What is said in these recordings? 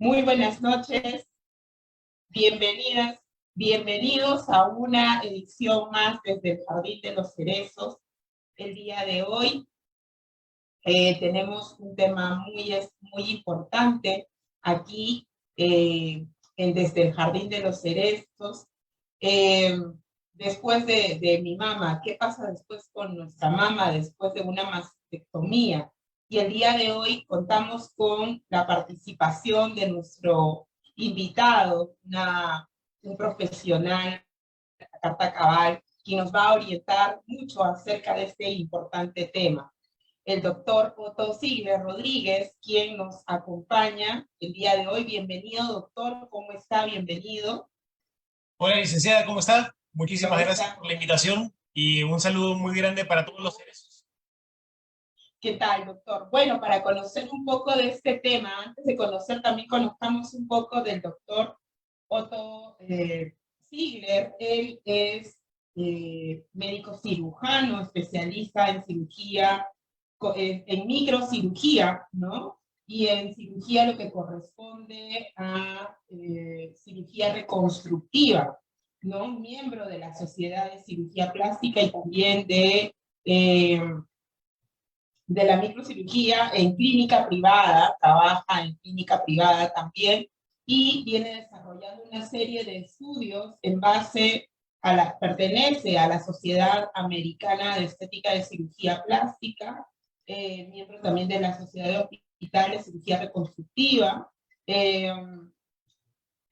Muy buenas noches, bienvenidas, bienvenidos a una edición más desde el Jardín de los Cerezos. El día de hoy tenemos un tema muy importante aquí desde el Jardín de los Cerezos. Después de mi mamá, ¿qué pasa después con nuestra mamá después de una mastectomía? Y el día de hoy contamos con la participación de nuestro invitado, un profesional, carta cabal, quien nos va a orientar mucho acerca de este importante tema. El doctor Otto Ziegler Rodríguez, quien nos acompaña el día de hoy. Bienvenido, doctor, ¿cómo está? Bienvenido. Hola, licenciada, ¿cómo está? Muchísimas ¿Cómo gracias está? por la invitación y un saludo muy grande para todos los cerezos. ¿Qué tal, doctor? Bueno, para conocer un poco de este tema, antes de conocer también conozcamos un poco del doctor Otto Ziegler. Él es médico cirujano, especialista en cirugía, en microcirugía, ¿no? Y en cirugía lo que corresponde a cirugía reconstructiva, ¿no? Miembro de la Sociedad de Cirugía Plástica y también de la microcirugía en clínica privada, trabaja en clínica privada también, y viene desarrollando una serie de estudios en base pertenece a la Sociedad Americana de Estética de Cirugía Plástica, miembro también de la Sociedad de Hospitales de Cirugía Reconstructiva.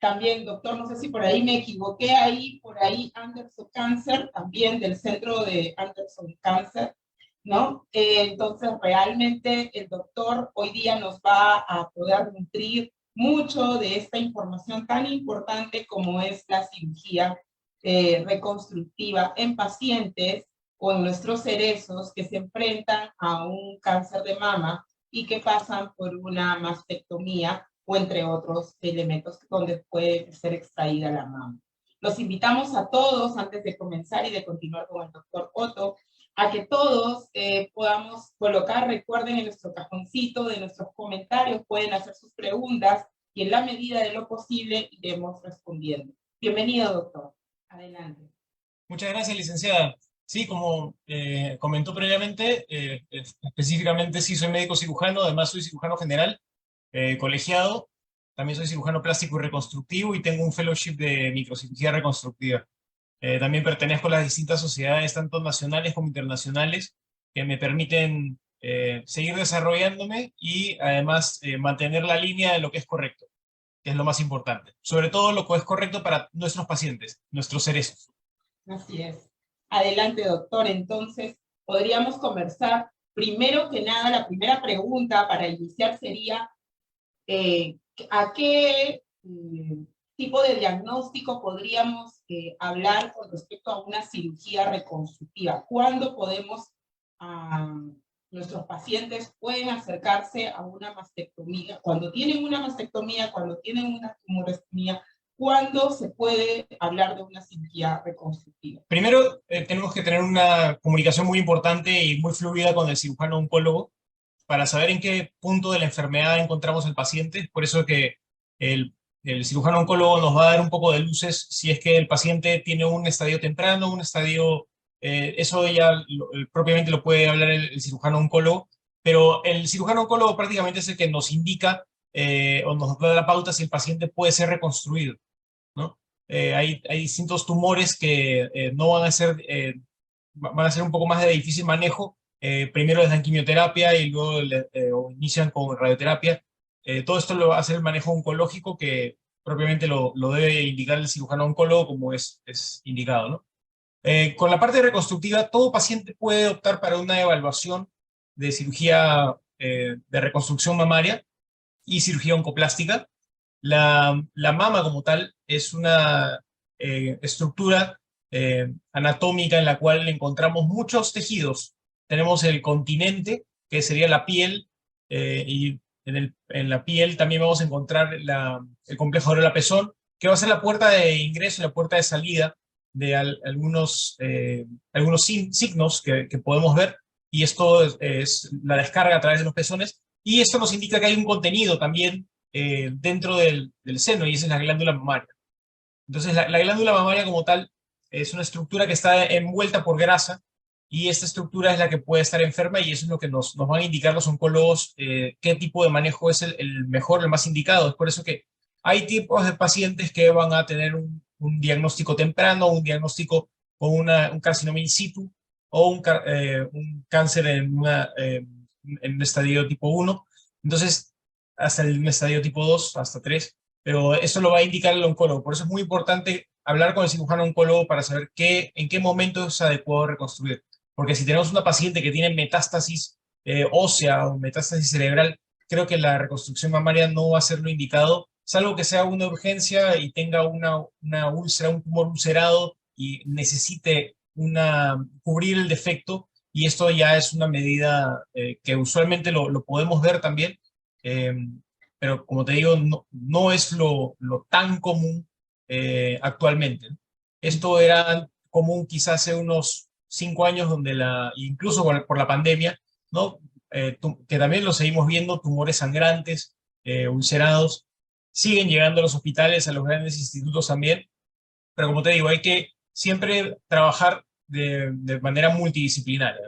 También, doctor, no sé si por ahí me equivoqué, por ahí Anderson Cancer, también del centro de Anderson Cancer, ¿no? Entonces, realmente el doctor hoy día nos va a poder nutrir mucho de esta información tan importante como es la cirugía reconstructiva en pacientes o en nuestros cerezos que se enfrentan a un cáncer de mama y que pasan por una mastectomía o entre otros elementos donde puede ser extraída la mama. Los invitamos a todos, antes de comenzar y de continuar con el doctor Otto, a que todos podamos colocar, recuerden, en nuestro cajoncito de nuestros comentarios, pueden hacer sus preguntas y en la medida de lo posible iremos respondiendo. Bienvenido, doctor. Adelante. Muchas gracias, licenciada. Sí, como comentó previamente, específicamente sí soy médico cirujano, además soy cirujano general, colegiado, también soy cirujano plástico y reconstructivo y tengo un fellowship de microcirugía reconstructiva. También pertenezco a las distintas sociedades, tanto nacionales como internacionales, que me permiten seguir desarrollándome y además mantener la línea de lo que es correcto, que es lo más importante. Sobre todo lo que es correcto para nuestros pacientes, nuestros cerezos. Así es. Adelante, doctor. Entonces, podríamos conversar. Primero que nada, la primera pregunta para iniciar sería, ¿a qué tipo de diagnóstico podríamos hablar con respecto a una cirugía reconstructiva? ¿Cuándo nuestros pacientes pueden acercarse a una mastectomía? Cuando tienen una mastectomía, cuando tienen una tumorestomía, ¿cuándo se puede hablar de una cirugía reconstructiva? Primero, tenemos que tener una comunicación muy importante y muy fluida con el cirujano oncólogo para saber en qué punto de la enfermedad encontramos al paciente. Por eso que el cirujano oncólogo nos va a dar un poco de luces si es que el paciente tiene un estadio temprano, un estadio, eso ya propiamente lo puede hablar el cirujano oncólogo, pero el cirujano oncólogo prácticamente es el que nos indica o nos da la pauta si el paciente puede ser reconstruido, ¿no? Hay distintos tumores que no van a ser, van a ser un poco más de difícil manejo. Primero les dan quimioterapia y luego o inician con radioterapia. Todo esto lo hace el manejo oncológico que propiamente lo debe indicar el cirujano oncólogo como es indicado, ¿no? Con la parte reconstructiva, todo paciente puede optar para una evaluación de cirugía de reconstrucción mamaria y cirugía oncoplástica. La mama como tal es una estructura anatómica en la cual encontramos muchos tejidos. Tenemos el continente, que sería la piel, y en la piel también vamos a encontrar el complejo areola-pezón, que va a ser la puerta de ingreso y la puerta de salida de algunos signos que podemos ver, y esto es la descarga a través de los pezones, y esto nos indica que hay un contenido también dentro del seno, y esa es la glándula mamaria. Entonces, la glándula mamaria como tal es una estructura que está envuelta por grasa, y esta estructura es la que puede estar enferma, y eso es lo que nos van a indicar los oncólogos, qué tipo de manejo es el mejor, el más indicado. Es por eso que hay tipos de pacientes que van a tener un diagnóstico temprano, un diagnóstico con un carcinoma in situ, o un cáncer en un estadio tipo 1. Entonces, hasta un estadio tipo 2, hasta 3, pero eso lo va a indicar el oncólogo. Por eso es muy importante hablar con el cirujano oncólogo para saber en qué momento es adecuado reconstruir. Porque si tenemos una paciente que tiene metástasis ósea o metástasis cerebral, creo que la reconstrucción mamaria no va a ser lo indicado, salvo que sea una urgencia y tenga una úlcera, un tumor ulcerado y necesite cubrir el defecto, y esto ya es una medida que usualmente lo podemos ver también, eh, pero como te digo, no es lo tan común actualmente, ¿no? Esto era común quizás hace unos 5 años, incluso por la pandemia, ¿no? Que también lo seguimos viendo, tumores sangrantes, ulcerados, siguen llegando a los hospitales, a los grandes institutos también, pero como te digo, hay que siempre trabajar de manera multidisciplinaria,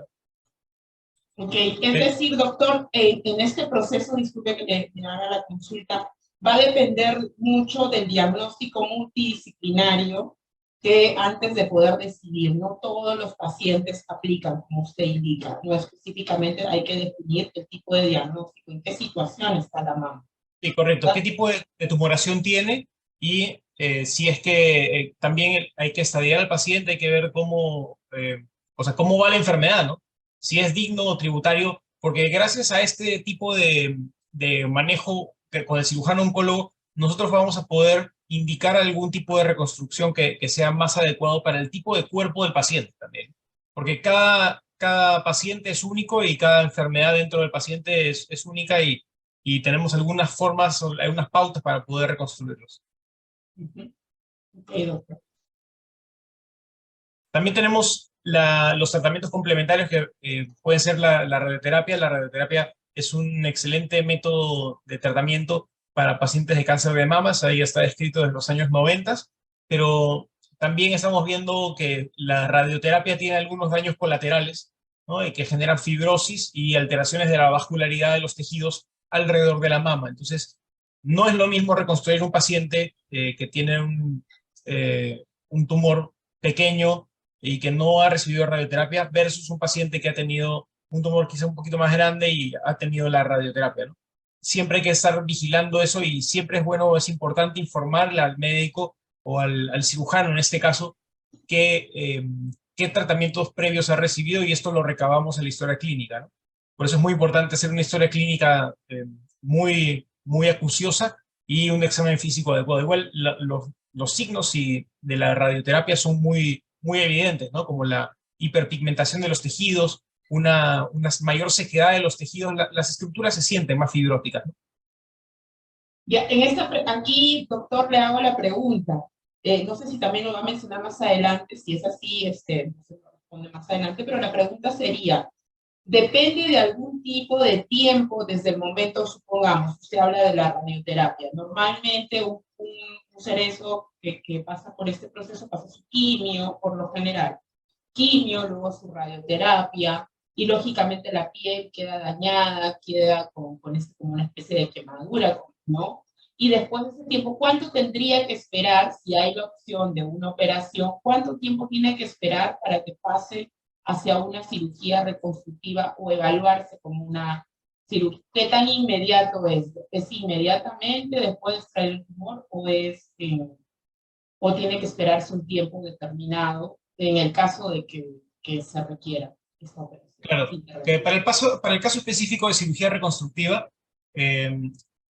¿no? Ok, es decir, doctor, en este proceso, disculpe que le haga la consulta, va a depender mucho del diagnóstico multidisciplinario que antes de poder decidir, no todos los pacientes aplican, como usted indica, no específicamente hay que definir el tipo de diagnóstico, en qué situación está la mama. Sí, correcto. ¿Qué ¿Verdad? tipo de tumoración tiene? Y si es que también hay que estadiar al paciente, hay que ver o sea, cómo va la enfermedad, ¿no? Si es digno o tributario, porque gracias a este tipo de manejo con el cirujano oncólogo, nosotros vamos a poder indicar algún tipo de reconstrucción que sea más adecuado para el tipo de cuerpo del paciente también. Porque cada paciente es único, y cada enfermedad dentro del paciente es única, y tenemos algunas formas, o algunas pautas para poder reconstruirlos. Ujú. Ok, doctor. También tenemos los tratamientos complementarios que pueden ser la radioterapia. La radioterapia es un excelente método de tratamiento para pacientes de cáncer de mamas, ahí está descrito desde los años 90, pero también estamos viendo que la radioterapia tiene algunos daños colaterales, ¿no? Y que generan fibrosis y alteraciones de la vascularidad de los tejidos alrededor de la mama. Entonces, no es lo mismo reconstruir un paciente que tiene un tumor pequeño y que no ha recibido radioterapia versus un paciente que ha tenido un tumor quizá un poquito más grande y ha tenido la radioterapia, ¿no? Siempre hay que estar vigilando eso, y siempre es bueno, es importante informarle al médico o al cirujano en este caso qué tratamientos previos ha recibido, y esto lo recabamos en la historia clínica, ¿no? Por eso es muy importante hacer una historia clínica muy acuciosa, y un examen físico adecuado. Igual los signos de la radioterapia son muy evidentes, ¿no? Como la hiperpigmentación de los tejidos, una mayor sequedad de los tejidos, las estructuras se sienten más fibróticas, ¿no? Ya, aquí, doctor, le hago la pregunta. No sé si también lo va a mencionar más adelante, si es así, no se lo responde más adelante, pero la pregunta sería, ¿depende de algún tipo de tiempo desde el momento, supongamos, usted habla de la radioterapia? Normalmente un cerezo que pasa por este proceso pasa su quimio, por lo general. Quimio, luego su radioterapia, y lógicamente la piel queda dañada, queda como una especie de quemadura, ¿no? Y después de ese tiempo, ¿cuánto tendría que esperar, si hay la opción de una operación, cuánto tiempo tiene que esperar para que pase hacia una cirugía reconstructiva o evaluarse como una cirugía? ¿Qué tan inmediato es? ¿Es inmediatamente después de extraer el tumor, o tiene que esperarse un tiempo determinado en el caso de que se requiera esta operación? Claro, que para el caso específico de cirugía reconstructiva, eh,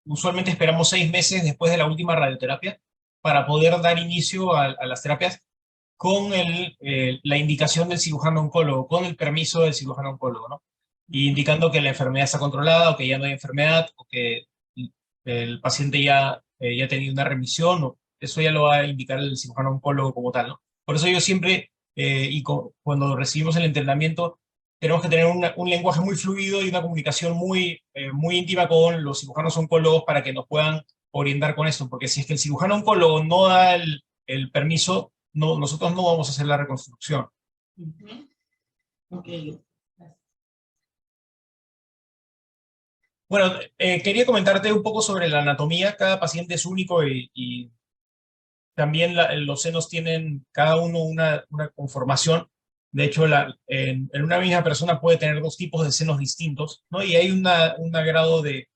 usualmente esperamos 6 meses después de la última radioterapia para poder dar inicio a las terapias con la indicación del cirujano oncólogo, con el permiso del cirujano oncólogo, ¿no? Y indicando que la enfermedad está controlada, o que ya no hay enfermedad, o que el paciente ya ha tenido una remisión, o eso ya lo va a indicar el cirujano oncólogo como tal, ¿no? Por eso yo siempre, cuando recibimos el entrenamiento, tenemos que tener un lenguaje muy fluido y una comunicación muy íntima con los cirujanos oncólogos para que nos puedan orientar con eso, porque si es que el cirujano oncólogo no da el permiso, nosotros no vamos a hacer la reconstrucción. Ujú. Ok. Bueno, quería comentarte un poco sobre la anatomía. Cada paciente es único y también los senos tienen cada uno una conformación. De hecho, en una misma persona puede tener dos tipos de senos distintos, ¿no? Y hay un grado de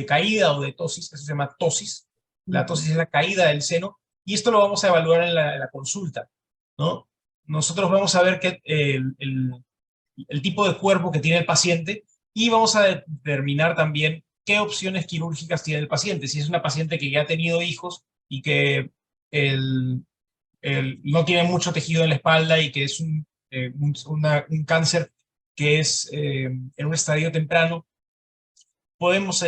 caída o de tosis, eso se llama tosis. La tosis es la caída del seno, y esto lo vamos a evaluar en la consulta, ¿no? Nosotros vamos a ver el tipo de cuerpo que tiene el paciente y vamos a determinar también qué opciones quirúrgicas tiene el paciente. Si es una paciente que ya ha tenido hijos y que el, no tiene mucho tejido en la espalda y que es un cáncer que es en un estadio temprano, podemos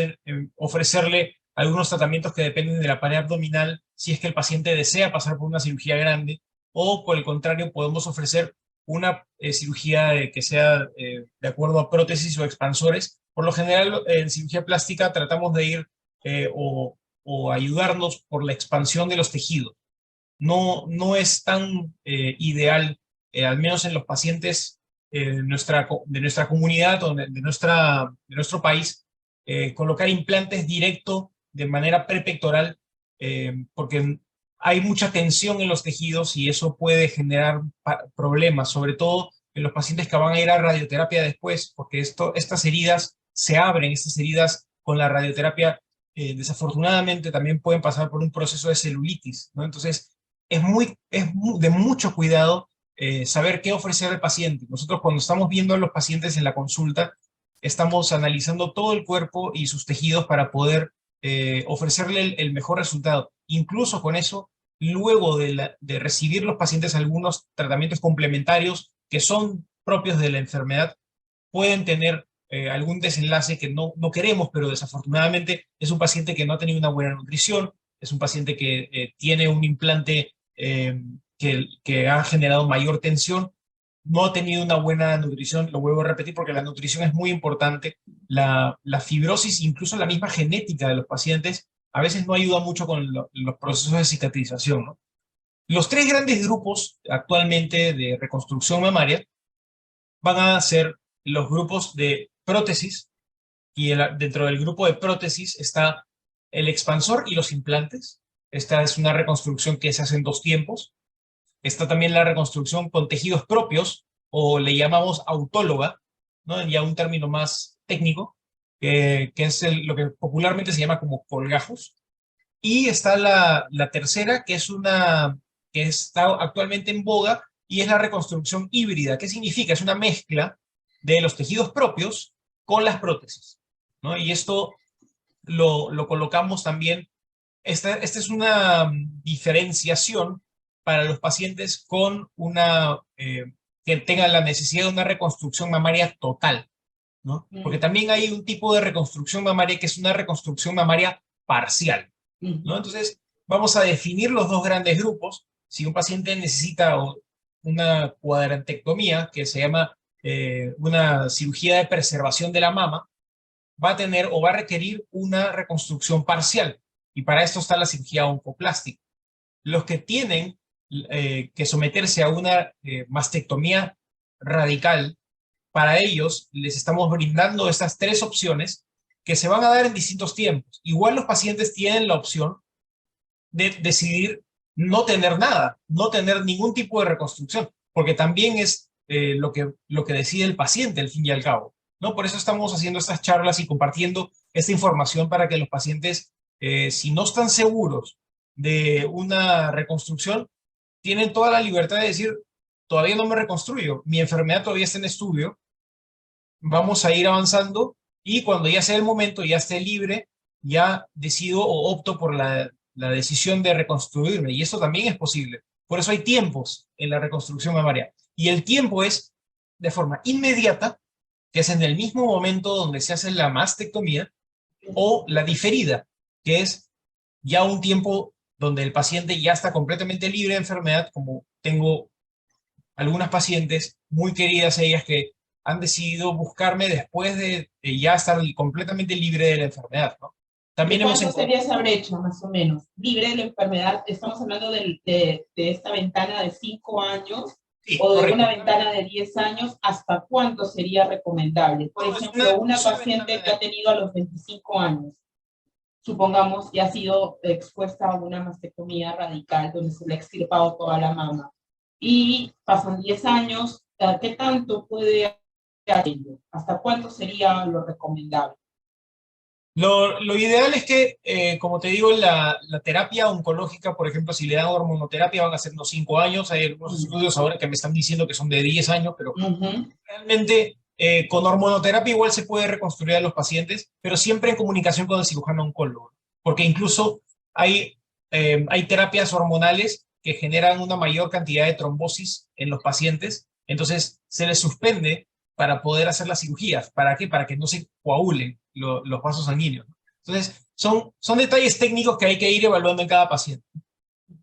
ofrecerle algunos tratamientos que dependen de la pared abdominal si es que el paciente desea pasar por una cirugía grande, o por el contrario podemos ofrecer una cirugía que sea de acuerdo a prótesis o expansores. Por lo general en cirugía plástica tratamos de ir o ayudarnos por la expansión de los tejidos. No es tan ideal, al menos en los pacientes de nuestra comunidad o de nuestro país, colocar implantes directo de manera prepectoral, porque hay mucha tensión en los tejidos y eso puede generar problemas, sobre todo en los pacientes que van a ir a radioterapia después, porque estas heridas se abren, estas heridas con la radioterapia desafortunadamente también pueden pasar por un proceso de celulitis, ¿no? Entonces, de mucho cuidado saber qué ofrecer al paciente. Nosotros cuando estamos viendo a los pacientes en la consulta, estamos analizando todo el cuerpo y sus tejidos para poder ofrecerle el mejor resultado. Incluso con eso, luego de recibir los pacientes algunos tratamientos complementarios que son propios de la enfermedad, pueden tener algún desenlace que no queremos, pero desafortunadamente es un paciente que no ha tenido una buena nutrición, es un paciente que tiene un implante que ha generado mayor tensión, no ha tenido una buena nutrición, lo vuelvo a repetir porque la nutrición es muy importante, la fibrosis, incluso la misma genética de los pacientes, a veces no ayuda mucho con los procesos de cicatrización, ¿no? Los tres grandes grupos actualmente de reconstrucción mamaria van a ser los grupos de prótesis, y dentro del grupo de prótesis está el expansor y los implantes. Esta es una reconstrucción que se hace en 2 tiempos. Está también la reconstrucción con tejidos propios, o le llamamos autóloga, ¿no? Ya un término más técnico, que es lo que popularmente se llama como colgajos. Y está la tercera, que es que está actualmente en boga, y es la reconstrucción híbrida. ¿Qué significa? Es una mezcla de los tejidos propios con las prótesis, ¿no? Y esto lo colocamos también. Esta es una diferenciación para los pacientes que tengan la necesidad de una reconstrucción mamaria total, ¿no? Porque también hay un tipo de reconstrucción mamaria que es una reconstrucción mamaria parcial, ¿no? Entonces, vamos a definir los dos grandes grupos. Si un paciente necesita una cuadrantectomía, que se llama una cirugía de preservación de la mama, va a tener o va a requerir una reconstrucción parcial. Y para esto está la cirugía oncoplástica. Los que tienen que someterse a una mastectomía radical, para ellos les estamos brindando estas 3 opciones que se van a dar en distintos tiempos. Igual los pacientes tienen la opción de decidir no tener nada, no tener ningún tipo de reconstrucción, porque también es lo que decide el paciente al fin y al cabo, ¿no? Por eso estamos haciendo estas charlas y compartiendo esta información para que los pacientes, si no están seguros de una reconstrucción, tienen toda la libertad de decir, todavía no me reconstruyo, mi enfermedad todavía está en estudio, vamos a ir avanzando y cuando ya sea el momento, ya esté libre, ya decido o opto por la decisión de reconstruirme, y eso también es posible. Por eso hay tiempos en la reconstrucción mamaria. Y el tiempo es de forma inmediata, que es en el mismo momento donde se hace la mastectomía, o la diferida, que es ya un tiempo donde el paciente ya está completamente libre de enfermedad, como tengo algunas pacientes muy queridas ellas que han decidido buscarme después de ya estar completamente libre de la enfermedad, ¿no? ¿De También hemos cuánto encontrado... sería esa brecha, más o menos? Libre de la enfermedad, estamos hablando de esta ventana de 5 años Sí, o de una correcto. ventana de 10 años, ¿hasta cuánto sería recomendable? Por No, ejemplo, es una una paciente ventana que ha tenido a los 25 años, supongamos, y ha sido expuesta a una mastectomía radical donde se le ha extirpado toda la mama, y pasan 10 años, ¿qué tanto puede hacer? ¿Hasta cuánto sería lo recomendable? lo ideal es que, como te digo, la terapia oncológica, por ejemplo, si le dan hormonoterapia van a ser unos 5 años. Hay algunos estudios ahora que me están diciendo que son de 10 años, pero realmente con hormonoterapia igual se puede reconstruir a los pacientes, pero siempre en comunicación con el cirujano oncólogo. Porque incluso hay terapias hormonales que generan una mayor cantidad de trombosis en los pacientes, entonces se les suspende para poder hacer las cirugías. ¿Para qué? Para que no se coagulen los vasos sanguíneos. Entonces, son detalles técnicos que hay que ir evaluando en cada paciente.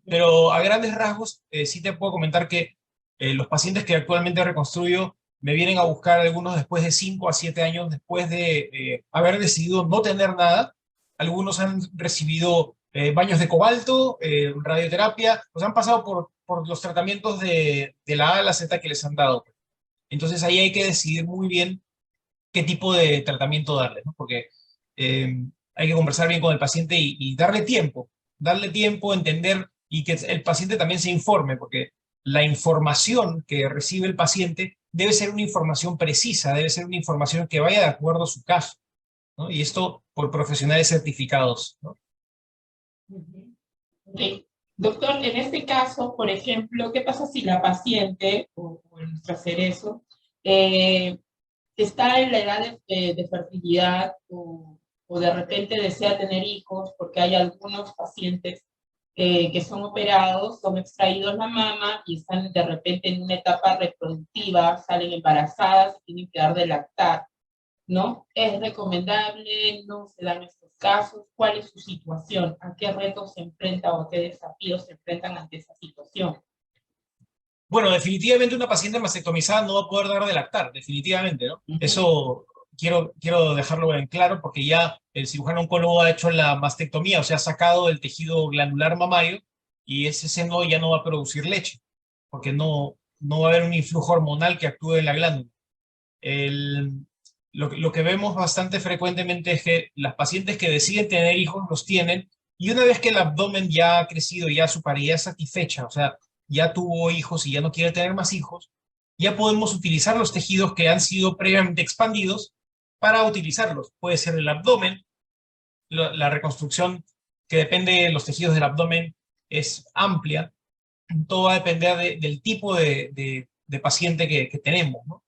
Pero a grandes rasgos, sí te puedo comentar que los pacientes que actualmente reconstruyo me vienen a buscar algunos después de 5 a 7 años, después de haber decidido no tener nada. Algunos han recibido baños de cobalto, radioterapia, pues han pasado por los tratamientos de la A a la Z que les han dado. Entonces ahí hay que decidir muy bien qué tipo de tratamiento darle, ¿no? Porque hay que conversar bien con el paciente y darle tiempo, entender y que el paciente también se informe, porque la información que recibe el paciente debe ser una información precisa, debe ser una información que vaya de acuerdo a su caso, ¿no? Y esto por profesionales certificados, ¿no? Okay. Doctor, en este caso, por ejemplo, ¿qué pasa si la paciente o nuestra cerezo está en la edad de fertilidad o de repente desea tener hijos? Porque hay algunos pacientes que son operados, son extraídos la mama y están de repente en una etapa reproductiva, salen embarazadas y tienen que dar de lactar, ¿no? ¿Es recomendable? ¿No se dan estos casos? ¿Cuál es su situación? ¿A qué retos se enfrenta o a qué desafíos se enfrentan ante esa situación? Bueno, definitivamente una paciente mastectomizada no va a poder dar de lactar, definitivamente, ¿no? Eso quiero dejarlo en claro porque ya el cirujano oncólogo ha hecho la mastectomía, o sea, ha sacado el tejido glandular mamario y ese seno ya no va a producir leche, porque no va a haber un influjo hormonal que actúe en la glándula. El- lo que vemos bastante frecuentemente es que las pacientes que deciden tener hijos los tienen, y una vez que el abdomen ya ha crecido, ya su paridad es satisfecha, o sea, ya tuvo hijos y ya no quiere tener más hijos, ya podemos utilizar los tejidos que han sido previamente expandidos para utilizarlos. Puede ser el abdomen, la reconstrucción que depende de los tejidos del abdomen es amplia, todo va a depender del tipo de paciente que tenemos, ¿no?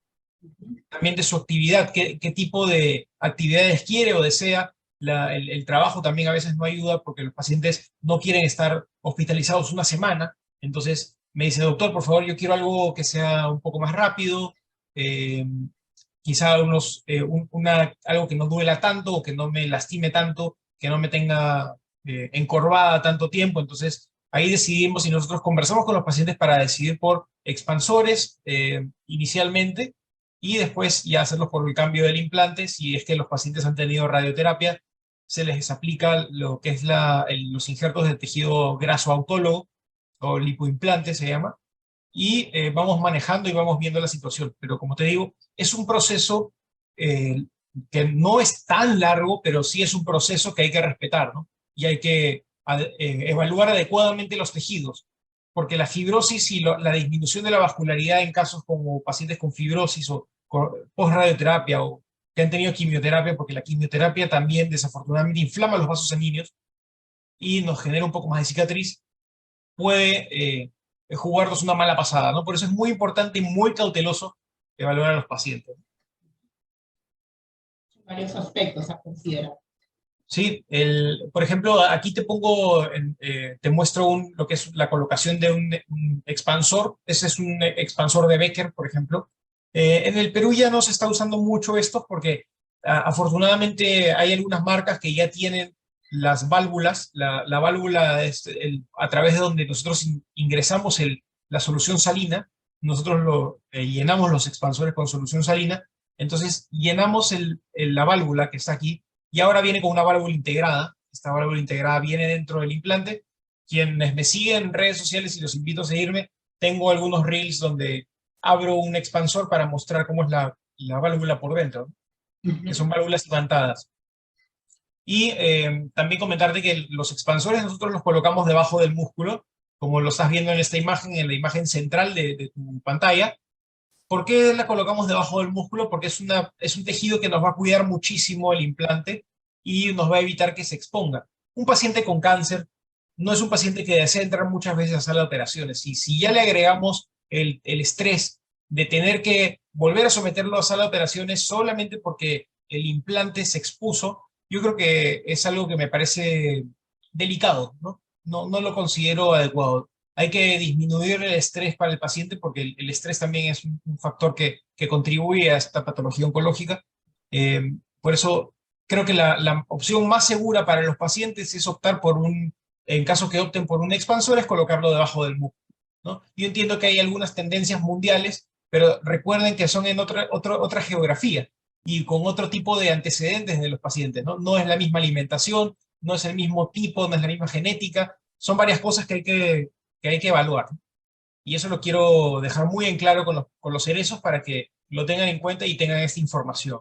También de su actividad, qué tipo de actividades quiere o desea. El trabajo también a veces no ayuda porque los pacientes no quieren estar hospitalizados una semana. Entonces me dice, doctor, por favor, yo quiero algo que sea un poco más rápido, eh, quizá algo que no duela tanto o que no me lastime tanto, que no me tenga encorvada tanto tiempo. Entonces ahí decidimos y nosotros conversamos con los pacientes para decidir por expansores inicialmente y después ya hacerlos por el cambio del implante. Si es que los pacientes han tenido radioterapia, se les aplica lo que es los injertos de tejido graso autólogo, o lipoimplante se llama, y vamos manejando y vamos viendo la situación. Pero como te digo, es un proceso eh, que no es tan largo, pero sí es un proceso que hay que respetar, ¿no? Y hay que evaluar adecuadamente los tejidos, porque la fibrosis y la disminución de la vascularidad en casos como pacientes con fibrosis o post-radioterapia o que han tenido quimioterapia, porque la quimioterapia también desafortunadamente inflama los vasos sanguíneos y nos genera un poco más de cicatriz, puede jugarnos una mala pasada, ¿no? Por eso es muy importante y muy cauteloso evaluar a los pacientes. Varios aspectos a considerar. Sí, por ejemplo, aquí te muestro lo que es la colocación de un expansor. Ese es un expansor de Becker, por ejemplo. En el Perú ya no se está usando mucho esto porque afortunadamente hay algunas marcas que ya tienen las válvulas. La válvula es a través de donde nosotros ingresamos la solución salina, nosotros llenamos los expansores con solución salina, entonces llenamos la válvula que está aquí, y ahora viene con una válvula integrada. Esta válvula integrada viene dentro del implante. Quienes me siguen en redes sociales y los invito a seguirme, tengo algunos reels donde abro un expansor para mostrar cómo es la válvula por dentro, que son válvulas imantadas. Y también comentarte que los expansores nosotros los colocamos debajo del músculo, como lo estás viendo en esta imagen, en la imagen central de tu pantalla. ¿Por qué la colocamos debajo del músculo? Porque es un tejido que nos va a cuidar muchísimo el implante y nos va a evitar que se exponga. Un paciente con cáncer no es un paciente que desea entrar muchas veces a sala de operaciones, y si ya le agregamos el estrés de tener que volver a someterlo a sala de operaciones solamente porque el implante se expuso, yo creo que es algo que me parece delicado, ¿no? No lo considero adecuado. Hay que disminuir el estrés para el paciente, porque el estrés también es un factor que contribuye a esta patología oncológica. Por eso creo que la opción más segura para los pacientes es optar por en caso que opten por un expansor, es colocarlo debajo del músculo, ¿no? Yo entiendo que hay algunas tendencias mundiales, pero recuerden que son en otra geografía y con otro tipo de antecedentes de los pacientes, ¿no? No es la misma alimentación, no es el mismo tipo, no es la misma genética, son varias cosas que hay que evaluar. Y eso lo quiero dejar muy en claro con los cerezos para que lo tengan en cuenta y tengan esta información.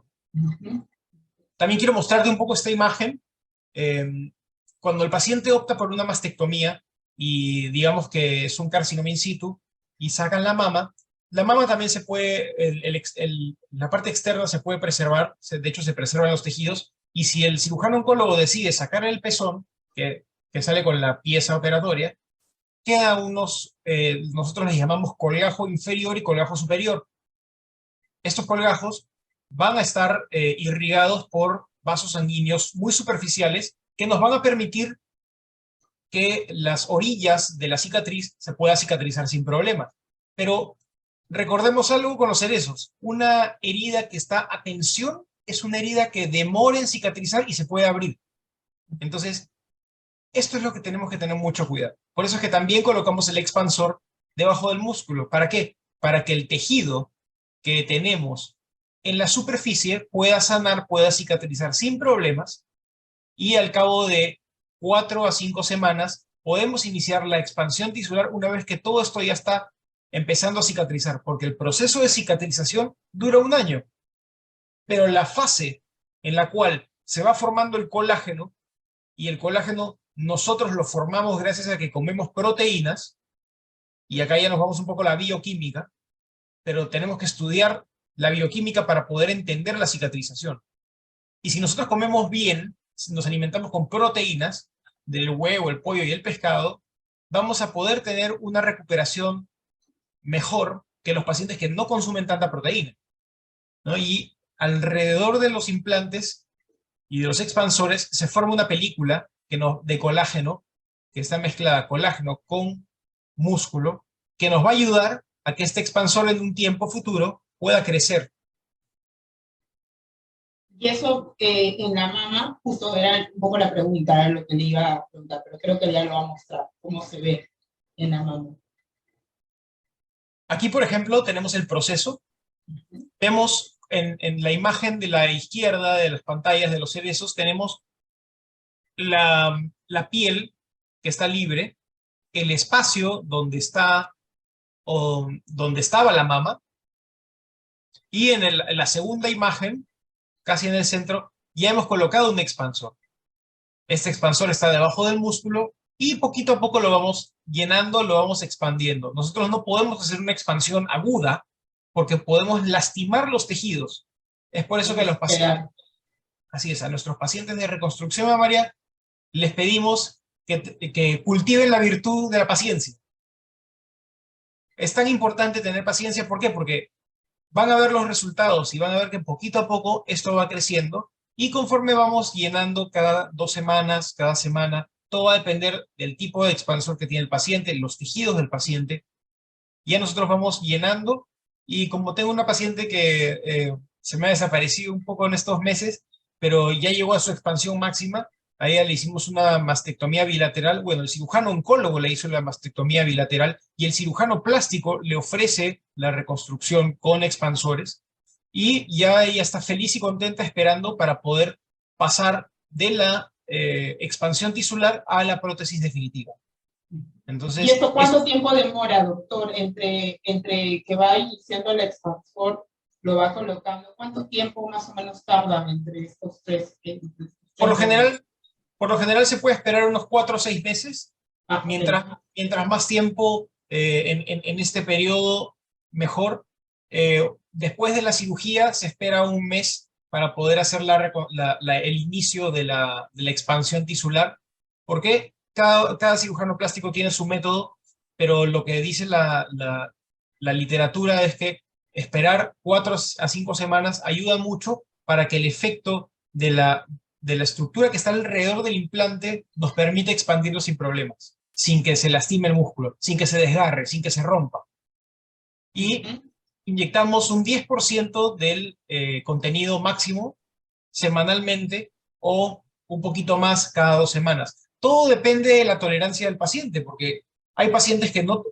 También quiero mostrarte un poco esta imagen. Cuando el paciente opta por una mastectomía y digamos que es un carcinoma in situ y sacan la mama también se puede, la parte externa se puede preservar, de hecho se preservan los tejidos, y si el cirujano oncólogo decide sacar el pezón, que sale con la pieza operatoria, queda nosotros les llamamos colgajo inferior y colgajo superior. Estos colgajos van a estar irrigados por vasos sanguíneos muy superficiales que nos van a permitir que las orillas de la cicatriz se pueda cicatrizar sin problema. Pero recordemos algo con los cerezos: una herida que está a tensión es una herida que demora en cicatrizar y se puede abrir. Entonces, esto es lo que tenemos que tener mucho cuidado. Por eso es que también colocamos el expansor debajo del músculo. ¿Para qué? Para que el tejido que tenemos en la superficie pueda sanar, pueda cicatrizar sin problemas, y al cabo de 4 a 5 semanas podemos iniciar la expansión tisular una vez que todo esto ya está empezando a cicatrizar, porque el proceso de cicatrización dura 1 año. Pero la fase en la cual se va formando el colágeno, y el colágeno nosotros lo formamos gracias a que comemos proteínas, y acá ya nos vamos un poco a la bioquímica, pero tenemos que estudiar la bioquímica para poder entender la cicatrización. Y si nosotros comemos bien, nos alimentamos con proteínas del huevo, el pollo y el pescado, vamos a poder tener una recuperación mejor que los pacientes que no consumen tanta proteína, ¿no? Y alrededor de los implantes y de los expansores se forma una película de colágeno, que está mezclada colágeno con músculo, que nos va a ayudar a que este expansor en un tiempo futuro pueda crecer. Y eso en la mama, justo era un poco la pregunta, era lo que le iba a preguntar, pero creo que ya lo va a mostrar, cómo se ve en la mama. Aquí, por ejemplo, tenemos el proceso. Vemos en la imagen de la izquierda de las pantallas de los cerezos, tenemos la piel que está libre, el espacio donde estaba la mama, y en la segunda imagen, casi en el centro, ya hemos colocado un expansor. Este expansor está debajo del músculo y poquito a poco lo vamos llenando, lo vamos expandiendo. Nosotros no podemos hacer una expansión aguda porque podemos lastimar los tejidos. Es por eso que a los pacientes, así es, a nuestros pacientes de reconstrucción mamaria les pedimos que cultiven la virtud de la paciencia. Es tan importante tener paciencia, ¿por qué? Porque van a ver los resultados y van a ver que poquito a poco esto va creciendo, y conforme vamos llenando cada 2 semanas, cada semana, todo va a depender del tipo de expansor que tiene el paciente, los tejidos del paciente. Ya nosotros vamos llenando, y como tengo una paciente que se me ha desaparecido un poco en estos meses, pero ya llegó a su expansión máxima, A ella le hicimos una mastectomía bilateral. Bueno, el cirujano oncólogo le hizo la mastectomía bilateral y el cirujano plástico le ofrece la reconstrucción con expansores. Y ya ella está feliz y contenta esperando para poder pasar de la expansión tisular a la prótesis definitiva. ¿Y Entonces, esto cuánto tiempo demora, doctor, entre que va iniciando el expansor, lo va colocando? ¿Cuánto tiempo más o menos tarda entre estos tres? por lo general, por lo general se puede esperar unos 4 o 6 meses, Okay. mientras más tiempo en este periodo, mejor. Después de la cirugía se espera un mes para poder hacer el inicio de la expansión tisular, porque cada cirujano plástico tiene su método, pero lo que dice la literatura es que esperar 4 a 5 semanas ayuda mucho para que el efecto de la estructura que está alrededor del implante nos permite expandirlo sin problemas, sin que se lastime el músculo, sin que se desgarre, sin que se rompa. Y inyectamos un 10% del contenido máximo semanalmente o un poquito más cada 2 semanas. Todo depende de la tolerancia del paciente, porque hay pacientes que no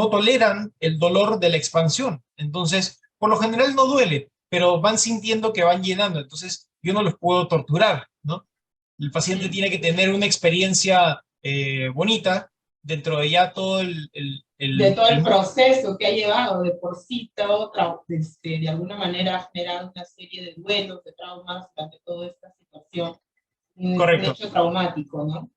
toleran el dolor de la expansión. Entonces, por lo general no duele, pero van sintiendo que van llenando. Entonces, yo no los puedo torturar, ¿no? El paciente tiene que tener una experiencia bonita dentro de ya todo De todo el proceso que ha llevado de por sí, de alguna manera ha generado una serie de duelos, de traumas durante toda esta situación, un Correcto. hecho traumático, ¿no?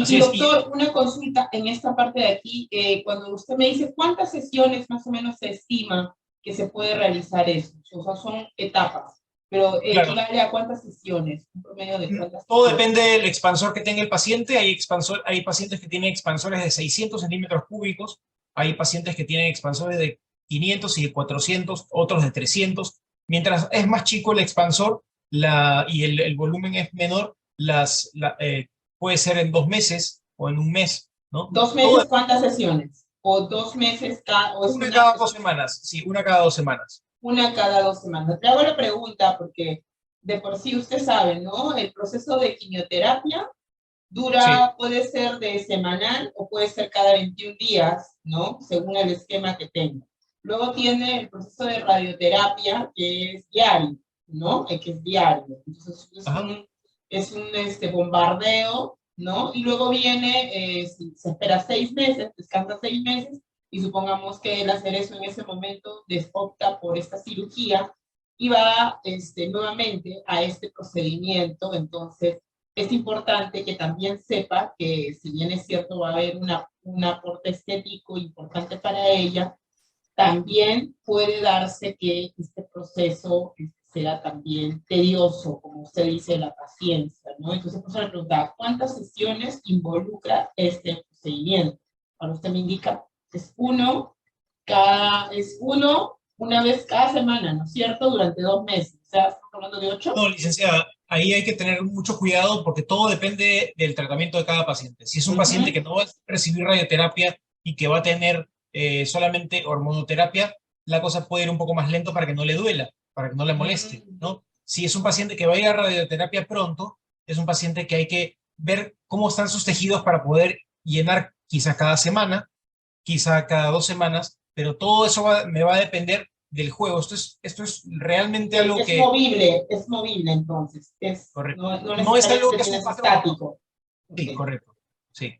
Así Y es. doctor, una consulta en esta parte de aquí, cuando usted me dice cuántas sesiones más o menos se estima que se puede realizar eso, o sea, son etapas, pero Claro, equivale a cuántas sesiones, un promedio de cuántas todo sesiones. depende del expansor que tenga el paciente. Hay pacientes que tienen expansores de 600 centímetros cúbicos, hay pacientes que tienen expansores de 500 y de 400, otros de 300. Mientras es más chico el expansor y el volumen es menor, puede ser en 2 meses o en un mes, ¿no? 2 meses, ¿cuántas sesiones? ¿O 2 meses cada, o es Una una cada 2 semanas, sí, una cada 2 semanas. una cada 2 semanas? Te hago la pregunta porque de por sí usted sabe, ¿no? El proceso de quimioterapia Sí. puede ser de semanal o puede ser cada 21 días, ¿no? Según el esquema que tenga. Luego tiene el proceso de radioterapia, que es diario, ¿no? Que es diario. Entonces es un bombardeo, ¿no? Y luego viene, se espera 6 meses, descansa 6 meses, y supongamos que el hacer eso en ese momento opta por esta cirugía y va nuevamente a este procedimiento. Entonces, es importante que también sepa que, si bien es cierto, va a haber un aporte estético importante para ella, también puede darse que este proceso sea también tedioso, como usted dice, la paciencia, ¿no? Entonces, por eso le preguntaba, ¿cuántas sesiones involucra este procedimiento? Ahora usted me indica, es uno una vez cada semana, ¿no es cierto? Durante 2 meses. O sea, estamos hablando de 8. No, licenciada, ahí hay que tener mucho cuidado porque todo depende del tratamiento de cada paciente. Si es un paciente que no va a recibir radioterapia y que va a tener solamente hormonoterapia, la cosa puede ir un poco más lento para que no le duela, para que no le moleste, ¿no? Si es un paciente que va a ir a radioterapia pronto, es un paciente que hay que ver cómo están sus tejidos para poder llenar quizá cada semana, quizá cada 2 semanas, pero todo eso me va a depender del juego. Esto es realmente algo que... Es movible entonces. Correcto. No No es algo necesariamente que es tiene un que ser patrón. estático. Sí, Okay. correcto. Sí.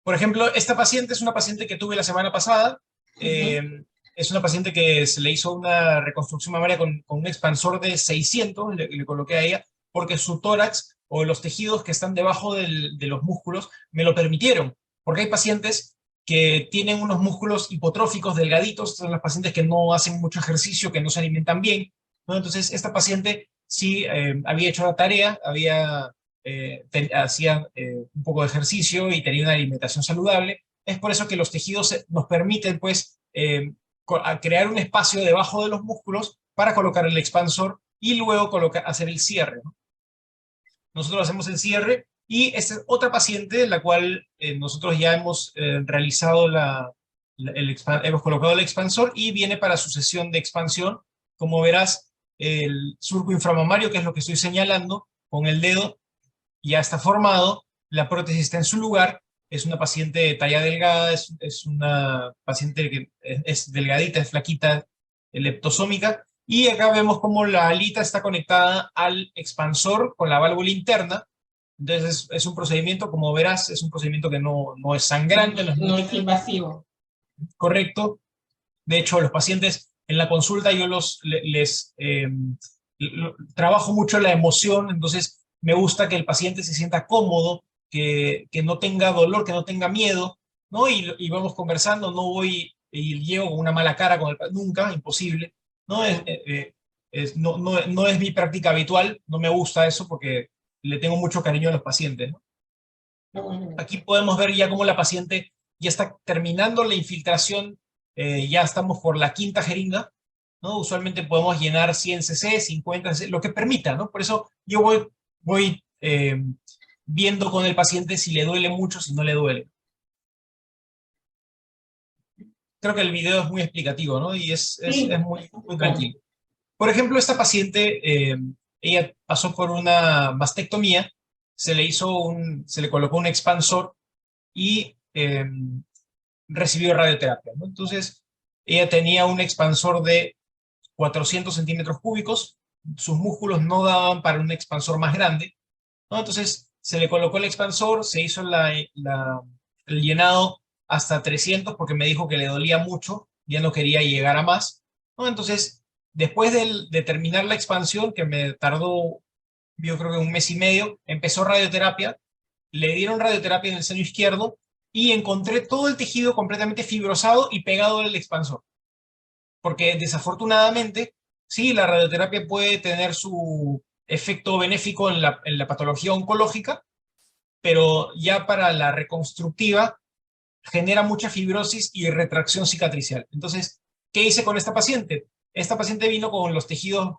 Por ejemplo, esta paciente es una paciente que tuve la semana pasada. Es una paciente que se le hizo una reconstrucción mamaria con un expansor de 600, le coloqué a ella, porque su tórax o los tejidos que están debajo de los músculos me lo permitieron. Porque hay pacientes que tienen unos músculos hipotróficos, delgaditos, son los pacientes que no hacen mucho ejercicio, que no se alimentan bien, ¿no? Entonces, esta paciente sí había hecho la tarea, hacía un poco de ejercicio y tenía una alimentación saludable. Es por eso que los tejidos nos permiten, pues, crear un espacio debajo de los músculos para colocar el expansor y luego hacer el cierre, ¿no? Nosotros hacemos el cierre y esta es otra paciente, la cual nosotros ya hemos realizado hemos colocado el expansor y viene para su sesión de expansión. Como verás, el surco inframamario, que es lo que estoy señalando, con el dedo ya está formado, la prótesis está en su lugar, es una paciente de talla delgada, es una paciente que es delgadita, es flaquita, leptosómica, y acá vemos cómo la alita está conectada al expansor con la válvula interna. Entonces es un procedimiento, como verás, es un procedimiento que no es sangrante, No es invasivo. correcto. De hecho, los pacientes en la consulta yo trabajo mucho la emoción, entonces me gusta que el paciente se sienta cómodo, que no tenga dolor, que no tenga miedo, ¿no? Y vamos conversando, no voy y llego con una mala cara con nunca, imposible, ¿no? No es mi práctica habitual, no me gusta eso porque le tengo mucho cariño a los pacientes, ¿no? Aquí podemos ver ya cómo la paciente ya está terminando la infiltración, ya estamos por la quinta jeringa, ¿no? Usualmente podemos llenar 100 cc, 50 cc, lo que permita, ¿no? Por eso yo voy viendo con el paciente si le duele mucho, si no le duele. Creo que el video es muy explicativo, ¿no? Y es muy tranquilo. Por ejemplo, esta paciente, ella pasó por una mastectomía, se le colocó un expansor y recibió radioterapia, ¿no? Entonces, ella tenía un expansor de 400 centímetros cúbicos, sus músculos no daban para un expansor más grande, ¿no? Entonces, se le colocó el expansor, se hizo el llenado hasta 300 porque me dijo que le dolía mucho, ya no quería llegar a más, ¿no? Entonces, después de terminar la expansión, que me tardó, yo creo que un mes y medio, empezó radioterapia, le dieron radioterapia en el seno izquierdo y encontré todo el tejido completamente fibrosado y pegado al expansor. Porque desafortunadamente, sí, la radioterapia puede tener su efecto benéfico en la patología oncológica, pero ya para la reconstructiva genera mucha fibrosis y retracción cicatricial. Entonces, ¿qué hice con esta paciente? Esta paciente vino con los tejidos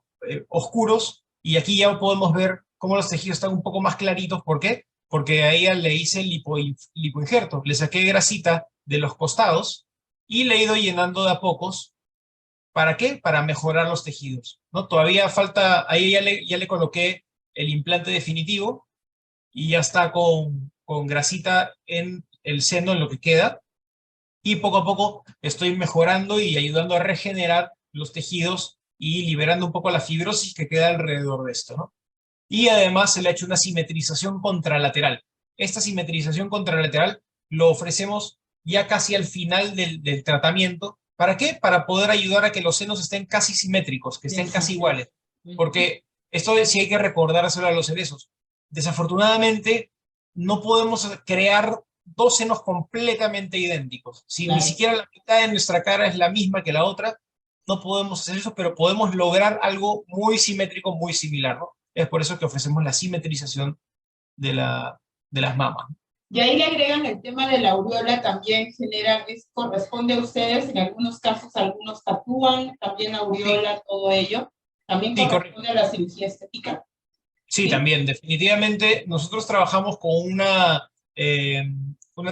oscuros y aquí ya podemos ver cómo los tejidos están un poco más claritos. ¿Por qué? Porque a ella le hice lipoinjerto. Le saqué grasita de los costados y le he ido llenando de a pocos. ¿Para qué? Para mejorar los tejidos, ¿no? Todavía falta, ahí ya le coloqué el implante definitivo y ya está con grasita en el seno, en lo que queda, y poco a poco estoy mejorando y ayudando a regenerar los tejidos y liberando un poco la fibrosis que queda alrededor de esto, ¿no? Y además se le ha hecho una simetrización contralateral. Esta simetrización contralateral lo ofrecemos ya casi al final del tratamiento. ¿Para qué? Para poder ayudar a que los senos estén casi simétricos, que estén casi iguales. Porque esto sí hay que recordárselo a los cerezos. Desafortunadamente, no podemos crear dos senos completamente idénticos. Si ni siquiera la mitad de nuestra cara es la misma que la otra, no podemos hacer eso, pero podemos lograr algo muy simétrico, muy similar, ¿no? Es por eso que ofrecemos la simetrización de las mamas. Y ahí le agregan el tema de la aureola, también genera, corresponde a ustedes, en algunos casos algunos tatúan, también aureola, sí. Todo ello, también corresponde a la cirugía estética. Sí, también, definitivamente. Nosotros trabajamos con una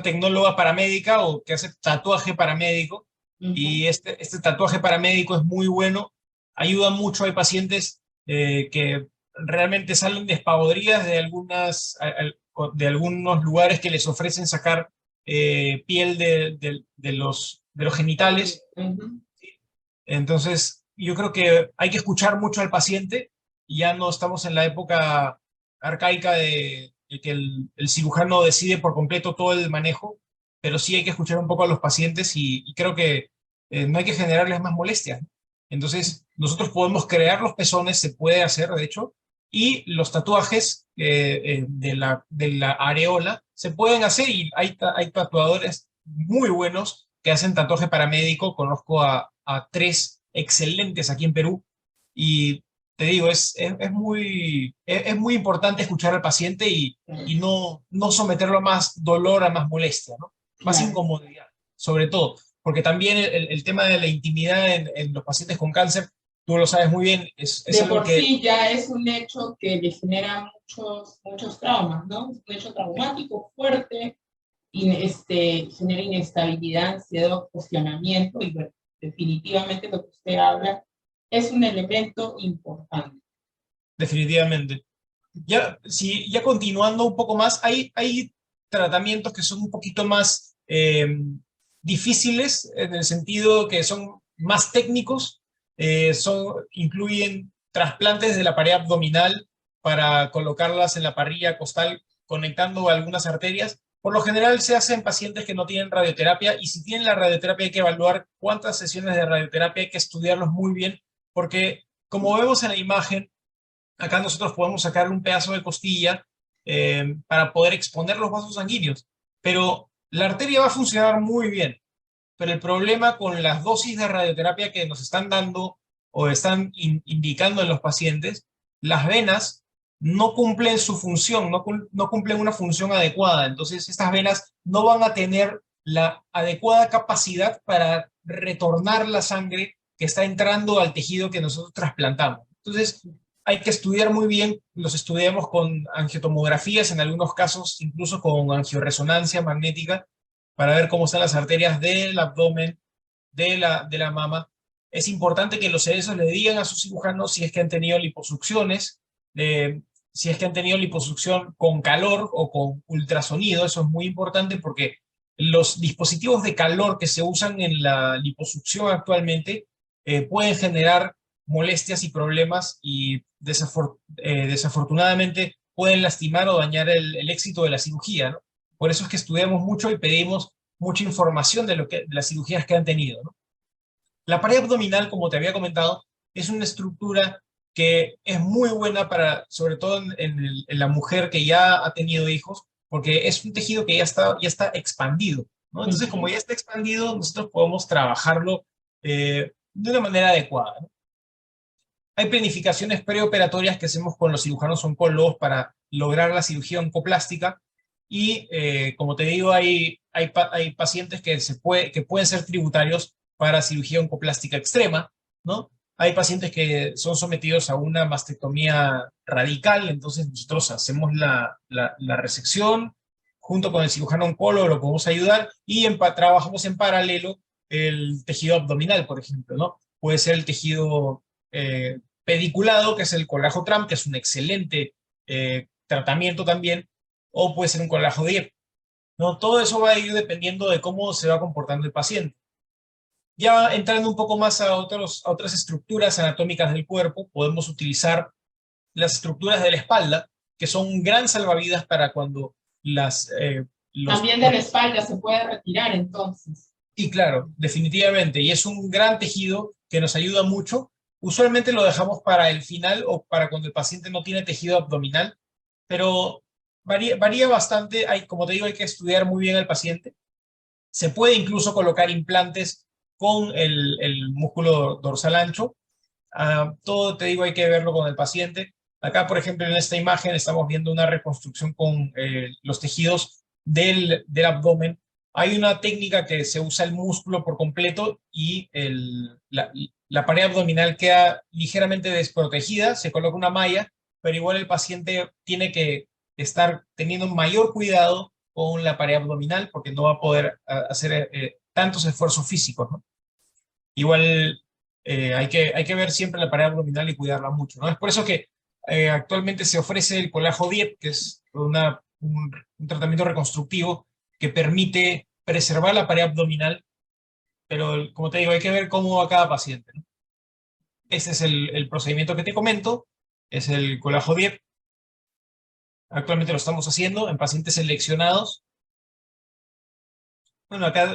tecnóloga paramédica o que hace tatuaje paramédico, y este tatuaje paramédico es muy bueno, ayuda mucho. Hay pacientes que realmente salen despavoridas de algunos lugares que les ofrecen sacar piel de los genitales. Entonces, yo creo que hay que escuchar mucho al paciente. Ya no estamos en la época arcaica de que el cirujano decide por completo todo el manejo, pero sí hay que escuchar un poco a los pacientes y creo que no hay que generarles más molestias. Entonces, nosotros podemos crear los pezones, se puede hacer, de hecho, y los tatuajes de la areola se pueden hacer, y hay tatuadores muy buenos que hacen tatuaje paramédico. Conozco a 3 excelentes aquí en Perú, y te digo, es muy importante escuchar al paciente y no someterlo a más dolor, a más molestia, ¿no? Más incomodidad, sobre todo, porque también el tema de la intimidad en los pacientes con cáncer, tú lo sabes muy bien, es de algo por que... sí ya es un hecho que le genera muchos traumas, ¿no? Es un hecho traumático, fuerte, genera inestabilidad, ansiedad, cuestionamiento, y bueno, definitivamente lo que usted habla es un elemento importante. Definitivamente. Ya continuando un poco más, hay tratamientos que son un poquito más difíciles, en el sentido que son más técnicos, incluyen trasplantes de la pared abdominal para colocarlas en la parrilla costal, conectando algunas arterias. Por lo general se hace en pacientes que no tienen radioterapia, y si tienen la radioterapia hay que evaluar cuántas sesiones de radioterapia, hay que estudiarlos muy bien, porque como vemos en la imagen, acá nosotros podemos sacar un pedazo de costilla para poder exponer los vasos sanguíneos, pero la arteria va a funcionar muy bien. Pero el problema con las dosis de radioterapia que nos están dando o están indicando en los pacientes, las venas no cumplen su función, no cumplen una función adecuada. Entonces estas venas no van a tener la adecuada capacidad para retornar la sangre que está entrando al tejido que nosotros trasplantamos. Entonces hay que estudiar muy bien, los estudiamos con angiotomografías, en algunos casos incluso con angioresonancia magnética, para ver cómo están las arterias del abdomen, de la mama. Es importante que los cerezos le digan a sus cirujanos si es que han tenido liposucciones, si es que han tenido liposucción con calor o con ultrasonido. Eso es muy importante porque los dispositivos de calor que se usan en la liposucción actualmente pueden generar molestias y problemas, y desafortunadamente pueden lastimar o dañar el éxito de la cirugía, ¿no? Por eso es que estudiamos mucho y pedimos mucha información de las cirugías que han tenido, ¿no? La pared abdominal, como te había comentado, es una estructura que es muy buena para, sobre todo en la mujer que ya ha tenido hijos, porque es un tejido que ya está expandido, ¿no? Entonces, como ya está expandido, nosotros podemos trabajarlo de una manera adecuada, ¿no? Hay planificaciones preoperatorias que hacemos con los cirujanos oncólogos para lograr la cirugía oncoplástica, y como te digo, hay pacientes que pueden ser tributarios para cirugía oncoplástica extrema, ¿no? Hay pacientes que son sometidos a una mastectomía radical, entonces nosotros hacemos la resección, junto con el cirujano oncólogo lo podemos ayudar, y trabajamos en paralelo el tejido abdominal, por ejemplo, ¿no? Puede ser el tejido pediculado, que es el collagen Tram, que es un excelente tratamiento también, o puede ser un collagen DIEP, ¿no? Todo eso va a ir dependiendo de cómo se va comportando el paciente. Ya entrando un poco más a otras estructuras anatómicas del cuerpo, podemos utilizar las estructuras de la espalda, que son un gran salvavidas para cuando También de la espalda se puede retirar, entonces. Y claro, definitivamente, y es un gran tejido que nos ayuda mucho. Usualmente lo dejamos para el final o para cuando el paciente no tiene tejido abdominal, pero varía bastante. Como te digo, hay que estudiar muy bien al paciente. Se puede incluso colocar implantes con el músculo dorsal ancho. Todo, te digo, hay que verlo con el paciente. Acá, por ejemplo, en esta imagen estamos viendo una reconstrucción con los tejidos del abdomen. Hay una técnica que se usa el músculo por completo y la pared abdominal queda ligeramente desprotegida, se coloca una malla, pero igual el paciente tiene que estar teniendo mayor cuidado con la pared abdominal, porque no va a poder hacer tantos esfuerzos físicos, ¿no? Igual hay que ver siempre la pared abdominal y cuidarla mucho, ¿no? Es por eso que actualmente se ofrece el collagen DIEP, que es un tratamiento reconstructivo que permite preservar la pared abdominal, pero como te digo, hay que ver cómo va cada paciente, ¿no? Este es el procedimiento que te comento, es el collagen DIEP. Actualmente lo estamos haciendo en pacientes seleccionados. Bueno, acá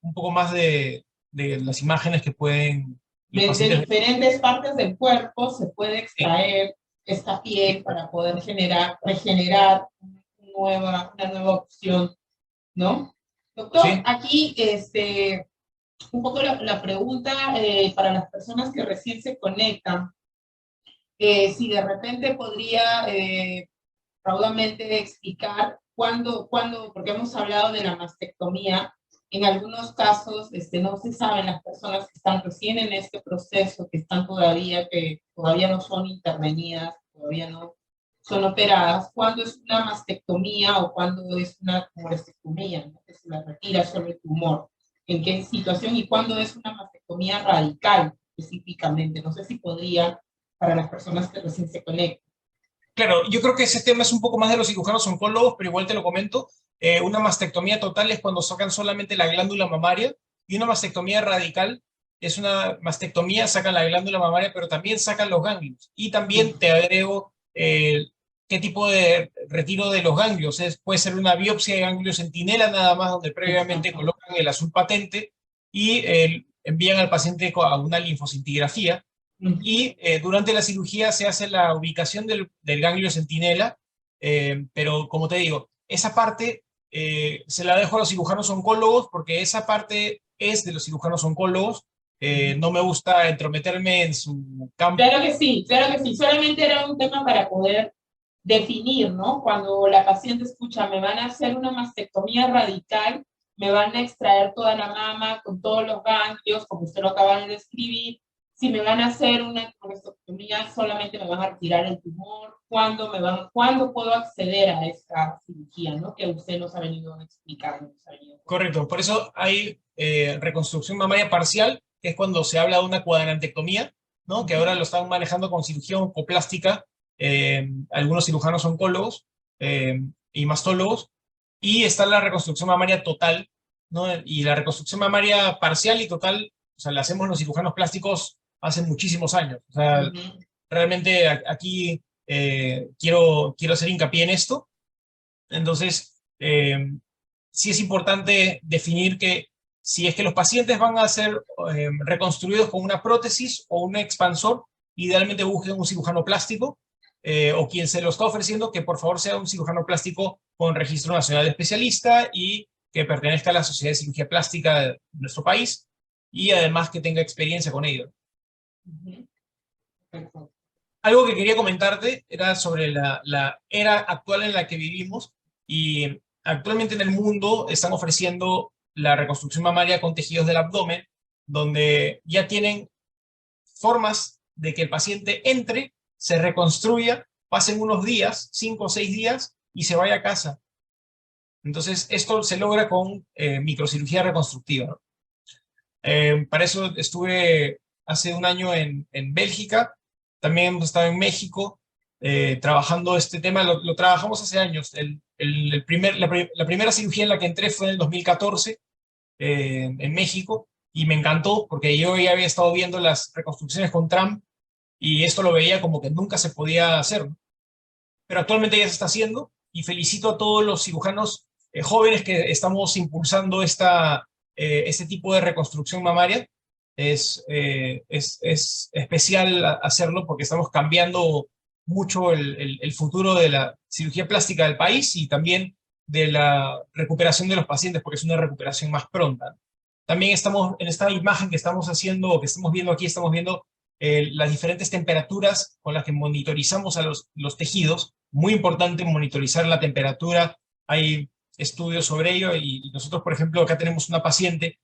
un poco más de las imágenes que pueden los De pacientes. diferentes partes del cuerpo se puede Sí. extraer esta piel para poder regenerar una nueva opción, ¿no? Doctor, Sí. aquí un poco la pregunta para las personas que recién se conectan, si de repente podría raudamente explicar porque hemos hablado de la mastectomía. En algunos casos no se saben, las personas que están recién en este proceso, que todavía no son intervenidas, todavía no son operadas, cuándo es una mastectomía o cuándo es una tumorestectomía, ¿no? Que se la retira solo el tumor, en qué situación, y cuándo es una mastectomía radical específicamente. No sé si podría, para las personas que recién se conectan. Claro, yo creo que ese tema es un poco más de los cirujanos oncólogos, pero igual te lo comento. Una mastectomía total es cuando sacan solamente la glándula mamaria, y una mastectomía radical es una mastectomía, sacan la glándula mamaria, pero también sacan los ganglios. Y también te agrego qué tipo de retiro de los ganglios. Puede ser una biopsia de ganglio centinela nada más, donde previamente Exacto. colocan el azul patente y envían al paciente a una linfocintigrafía y durante la cirugía se hace la ubicación del ganglio centinela, pero como te digo, esa parte se la dejo a los cirujanos oncólogos porque esa parte es de los cirujanos oncólogos. No me gusta entrometerme en su campo. Claro que sí, claro que sí. Solamente era un tema para poder definir, ¿no? Cuando la paciente escucha, me van a hacer una mastectomía radical, me van a extraer toda la mama con todos los ganglios, como usted lo acaba de describir. Si me van a hacer una mastectomía, solamente me van a retirar el tumor. ¿Cuándo puedo acceder a esta cirugía, ¿no? Que usted nos ha venido explicando. Correcto, por eso hay reconstrucción mamaria parcial, que es cuando se habla de una cuadrantectomía, ¿no? Que ahora lo están manejando con cirugía oncoplástica, algunos cirujanos oncólogos y mastólogos, y está la reconstrucción mamaria total, ¿no? Y la reconstrucción mamaria parcial y total, o sea, la hacemos los cirujanos plásticos hace muchísimos años. O sea, realmente aquí quiero hacer hincapié en esto. Entonces, sí es importante definir que si es que los pacientes van a ser reconstruidos con una prótesis o un expansor, idealmente busquen un cirujano plástico o quien se lo está ofreciendo, que por favor sea un cirujano plástico con registro nacional de especialista y que pertenezca a la Sociedad de Cirugía Plástica de nuestro país y además que tenga experiencia con ello. Algo que quería comentarte era sobre la era actual en la que vivimos, y actualmente en el mundo están ofreciendo la reconstrucción mamaria con tejidos del abdomen, donde ya tienen formas de que el paciente entre, se reconstruya, pasen unos días, 5 o 6 días, y se vaya a casa. Entonces, esto se logra con microcirugía reconstructiva, ¿no? Para eso estuve hace un año en Bélgica, también hemos estado en México trabajando este tema, lo trabajamos hace años. La primera cirugía en la que entré fue en el 2014 en México, y me encantó porque yo ya había estado viendo las reconstrucciones con Trump y esto lo veía como que nunca se podía hacer, ¿no? Pero actualmente ya se está haciendo, y felicito a todos los cirujanos jóvenes que estamos impulsando este tipo de reconstrucción mamaria. Es especial hacerlo porque estamos cambiando mucho el futuro de la cirugía plástica del país y también de la recuperación de los pacientes, porque es una recuperación más pronta. También estamos en esta imagen que estamos haciendo, o que estamos viendo aquí, estamos viendo las diferentes temperaturas con las que monitorizamos a los tejidos. Muy importante monitorizar la temperatura. Hay estudios sobre ello, y nosotros, por ejemplo, acá tenemos una paciente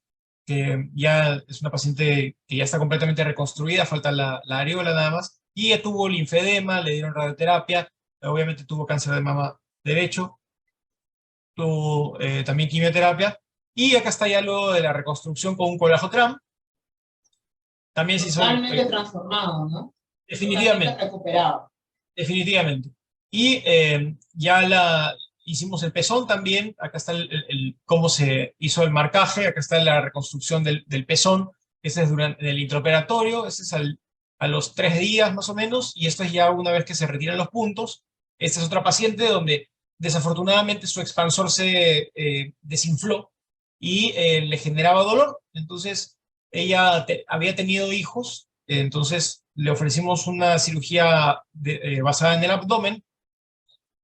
que ya es una paciente que ya está completamente reconstruida, falta la areola nada más, y ella tuvo linfedema, le dieron radioterapia, obviamente tuvo cáncer de mama derecho, tuvo también quimioterapia, y acá está ya luego de la reconstrucción con un colajotram. También se hizo Totalmente transformado, ¿no? Totalmente definitivamente, recuperado. definitivamente. Y ya hicimos el pezón también, acá está cómo se hizo el marcaje, acá está la reconstrucción del pezón, ese es durante el intraoperatorio, ese es a los 3 días más o menos, y esto es ya una vez que se retiran los puntos. Esta es otra paciente donde desafortunadamente su expansor se desinfló y le generaba dolor. Entonces ella había tenido hijos, entonces le ofrecimos una cirugía basada en el abdomen,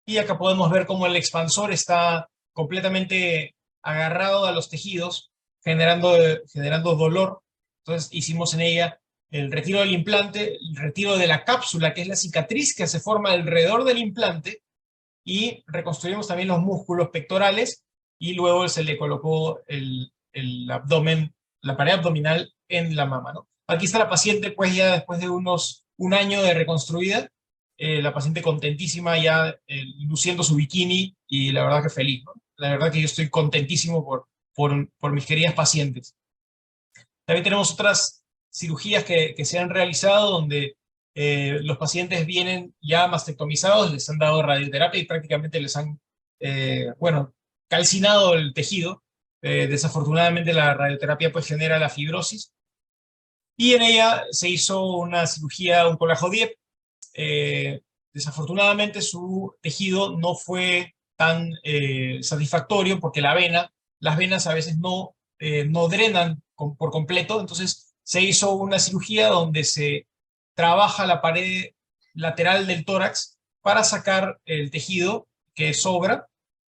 y acá podemos ver cómo el expansor está completamente agarrado a los tejidos, generando dolor. Entonces hicimos en ella el retiro del implante, el retiro de la cápsula, que es la cicatriz que se forma alrededor del implante, y reconstruimos también los músculos pectorales, y luego se le colocó el abdomen, la pared abdominal en la mama, ¿no? Aquí está la paciente, pues ya después de un año de reconstruida, la paciente contentísima ya luciendo su bikini, y la verdad que feliz, ¿no? La verdad que yo estoy contentísimo por mis queridas pacientes. También tenemos otras cirugías que se han realizado donde los pacientes vienen ya mastectomizados, les han dado radioterapia y prácticamente les han, bueno, calcinado el tejido. Desafortunadamente la radioterapia pues genera la fibrosis y en ella se hizo una cirugía oncólogo 10. Desafortunadamente su tejido no fue tan satisfactorio porque las venas a veces no drenan por completo, entonces se hizo una cirugía donde se trabaja la pared lateral del tórax para sacar el tejido que sobra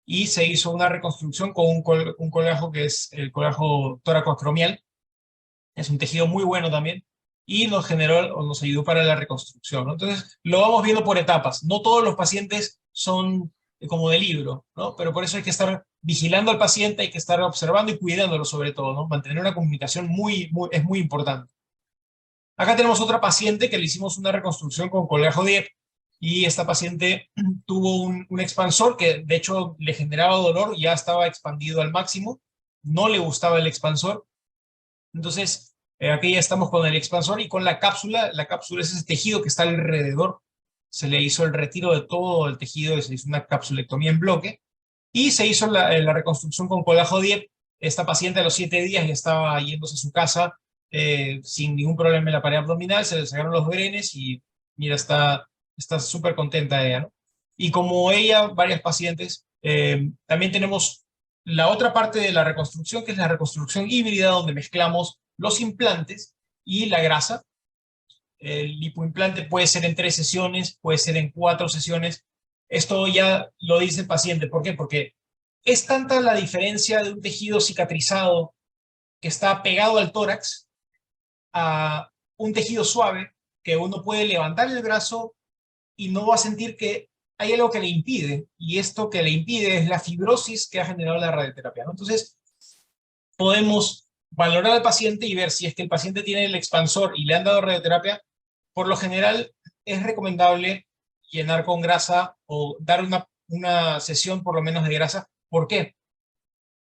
y se hizo una reconstrucción con un colágeno que es el colágeno tóracoacromial. Es un tejido muy bueno también y nos generó o nos ayudó para la reconstrucción, ¿no? Entonces, lo vamos viendo por etapas. No todos los pacientes son como de libro, ¿no? Pero por eso hay que estar vigilando al paciente, hay que estar observando y cuidándolo sobre todo, ¿no? Mantener una comunicación es muy importante. Acá tenemos otra paciente que le hicimos una reconstrucción con colágeno 10 y esta paciente tuvo un expansor que de hecho le generaba dolor, ya estaba expandido al máximo, no le gustaba el expansor. Entonces, aquí ya estamos con el expansor y con la cápsula. La cápsula es ese tejido que está alrededor. Se le hizo el retiro de todo el tejido, se hizo una capsulectomía en bloque y se hizo la reconstrucción con colágeno 10. Esta paciente a los 7 días ya estaba yéndose a su casa sin ningún problema en la pared abdominal, se le sacaron los drenes y mira, está súper contenta ella, ¿no? Y como ella, varias pacientes, también tenemos la otra parte de la reconstrucción, que es la reconstrucción híbrida, donde mezclamos los implantes y la grasa. El lipoimplante puede ser en 3 sesiones, puede ser en 4 sesiones. Esto ya lo dice el paciente. ¿Por qué? Porque es tanta la diferencia de un tejido cicatrizado que está pegado al tórax a un tejido suave que uno puede levantar el brazo y no va a sentir que hay algo que le impide, y esto que le impide es la fibrosis que ha generado la radioterapia, ¿no? Entonces, podemos valorar al paciente y ver si es que el paciente tiene el expansor y le han dado radioterapia. Por lo general, es recomendable llenar con grasa o dar una sesión por lo menos de grasa. ¿Por qué?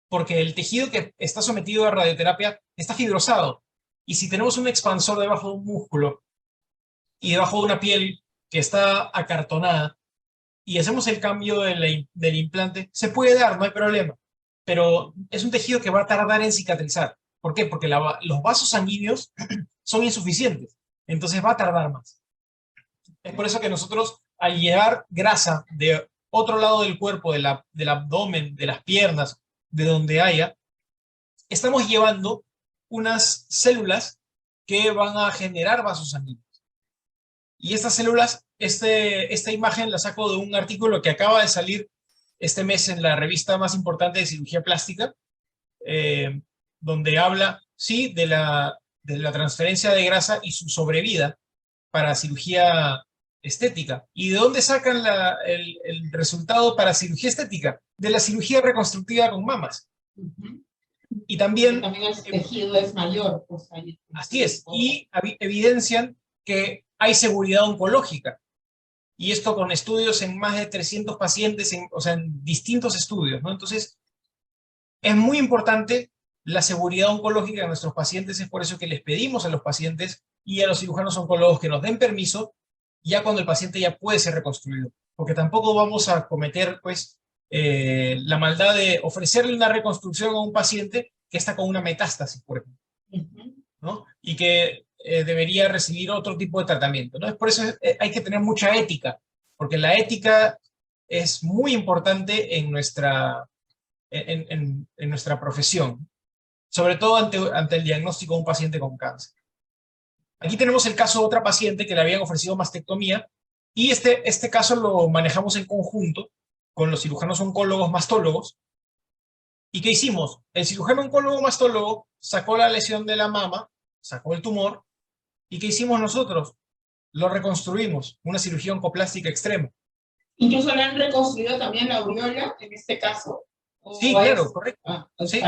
Porque el tejido que está sometido a radioterapia está fibrosado. Y si tenemos un expansor debajo de un músculo y debajo de una piel que está acartonada, y hacemos el cambio del implante, se puede dar, no hay problema. Pero es un tejido que va a tardar en cicatrizar. ¿Por qué? Porque los vasos sanguíneos son insuficientes. Entonces va a tardar más. Es por eso que nosotros, al llevar grasa de otro lado del cuerpo, del abdomen, de las piernas, de donde haya, estamos llevando unas células que van a generar vasos sanguíneos. Y estas células, esta imagen la saco de un artículo que acaba de salir este mes en la revista más importante de cirugía plástica, donde habla, sí, de la transferencia de grasa y su sobrevida para cirugía estética. ¿Y de dónde sacan el resultado para cirugía estética? De la cirugía reconstructiva con mamas. Y también el tejido es mayor. Pues así es, y evidencian que hay seguridad oncológica. Y esto con estudios en más de 300 pacientes, o sea, en distintos estudios, ¿no? Entonces, es muy importante la seguridad oncológica de nuestros pacientes. Es por eso que les pedimos a los pacientes y a los cirujanos oncólogos que nos den permiso ya cuando el paciente ya puede ser reconstruido. Porque tampoco vamos a cometer, pues, la maldad de ofrecerle una reconstrucción a un paciente que está con una metástasis, por ejemplo, ¿no? Y que debería recibir otro tipo de tratamiento, ¿no? Es por eso hay que tener mucha ética, porque la ética es muy importante en nuestra profesión, sobre todo ante el diagnóstico de un paciente con cáncer. Aquí tenemos el caso de otra paciente que le habían ofrecido mastectomía, y este caso lo manejamos en conjunto con los cirujanos oncólogos mastólogos. ¿Y qué hicimos? El cirujano oncólogo mastólogo sacó la lesión de la mama, sacó el tumor, ¿y qué hicimos nosotros? Lo reconstruimos, una cirugía oncoplástica extrema. Incluso le han reconstruido también la aureola, en este caso. Sí, claro, correcto. Sí,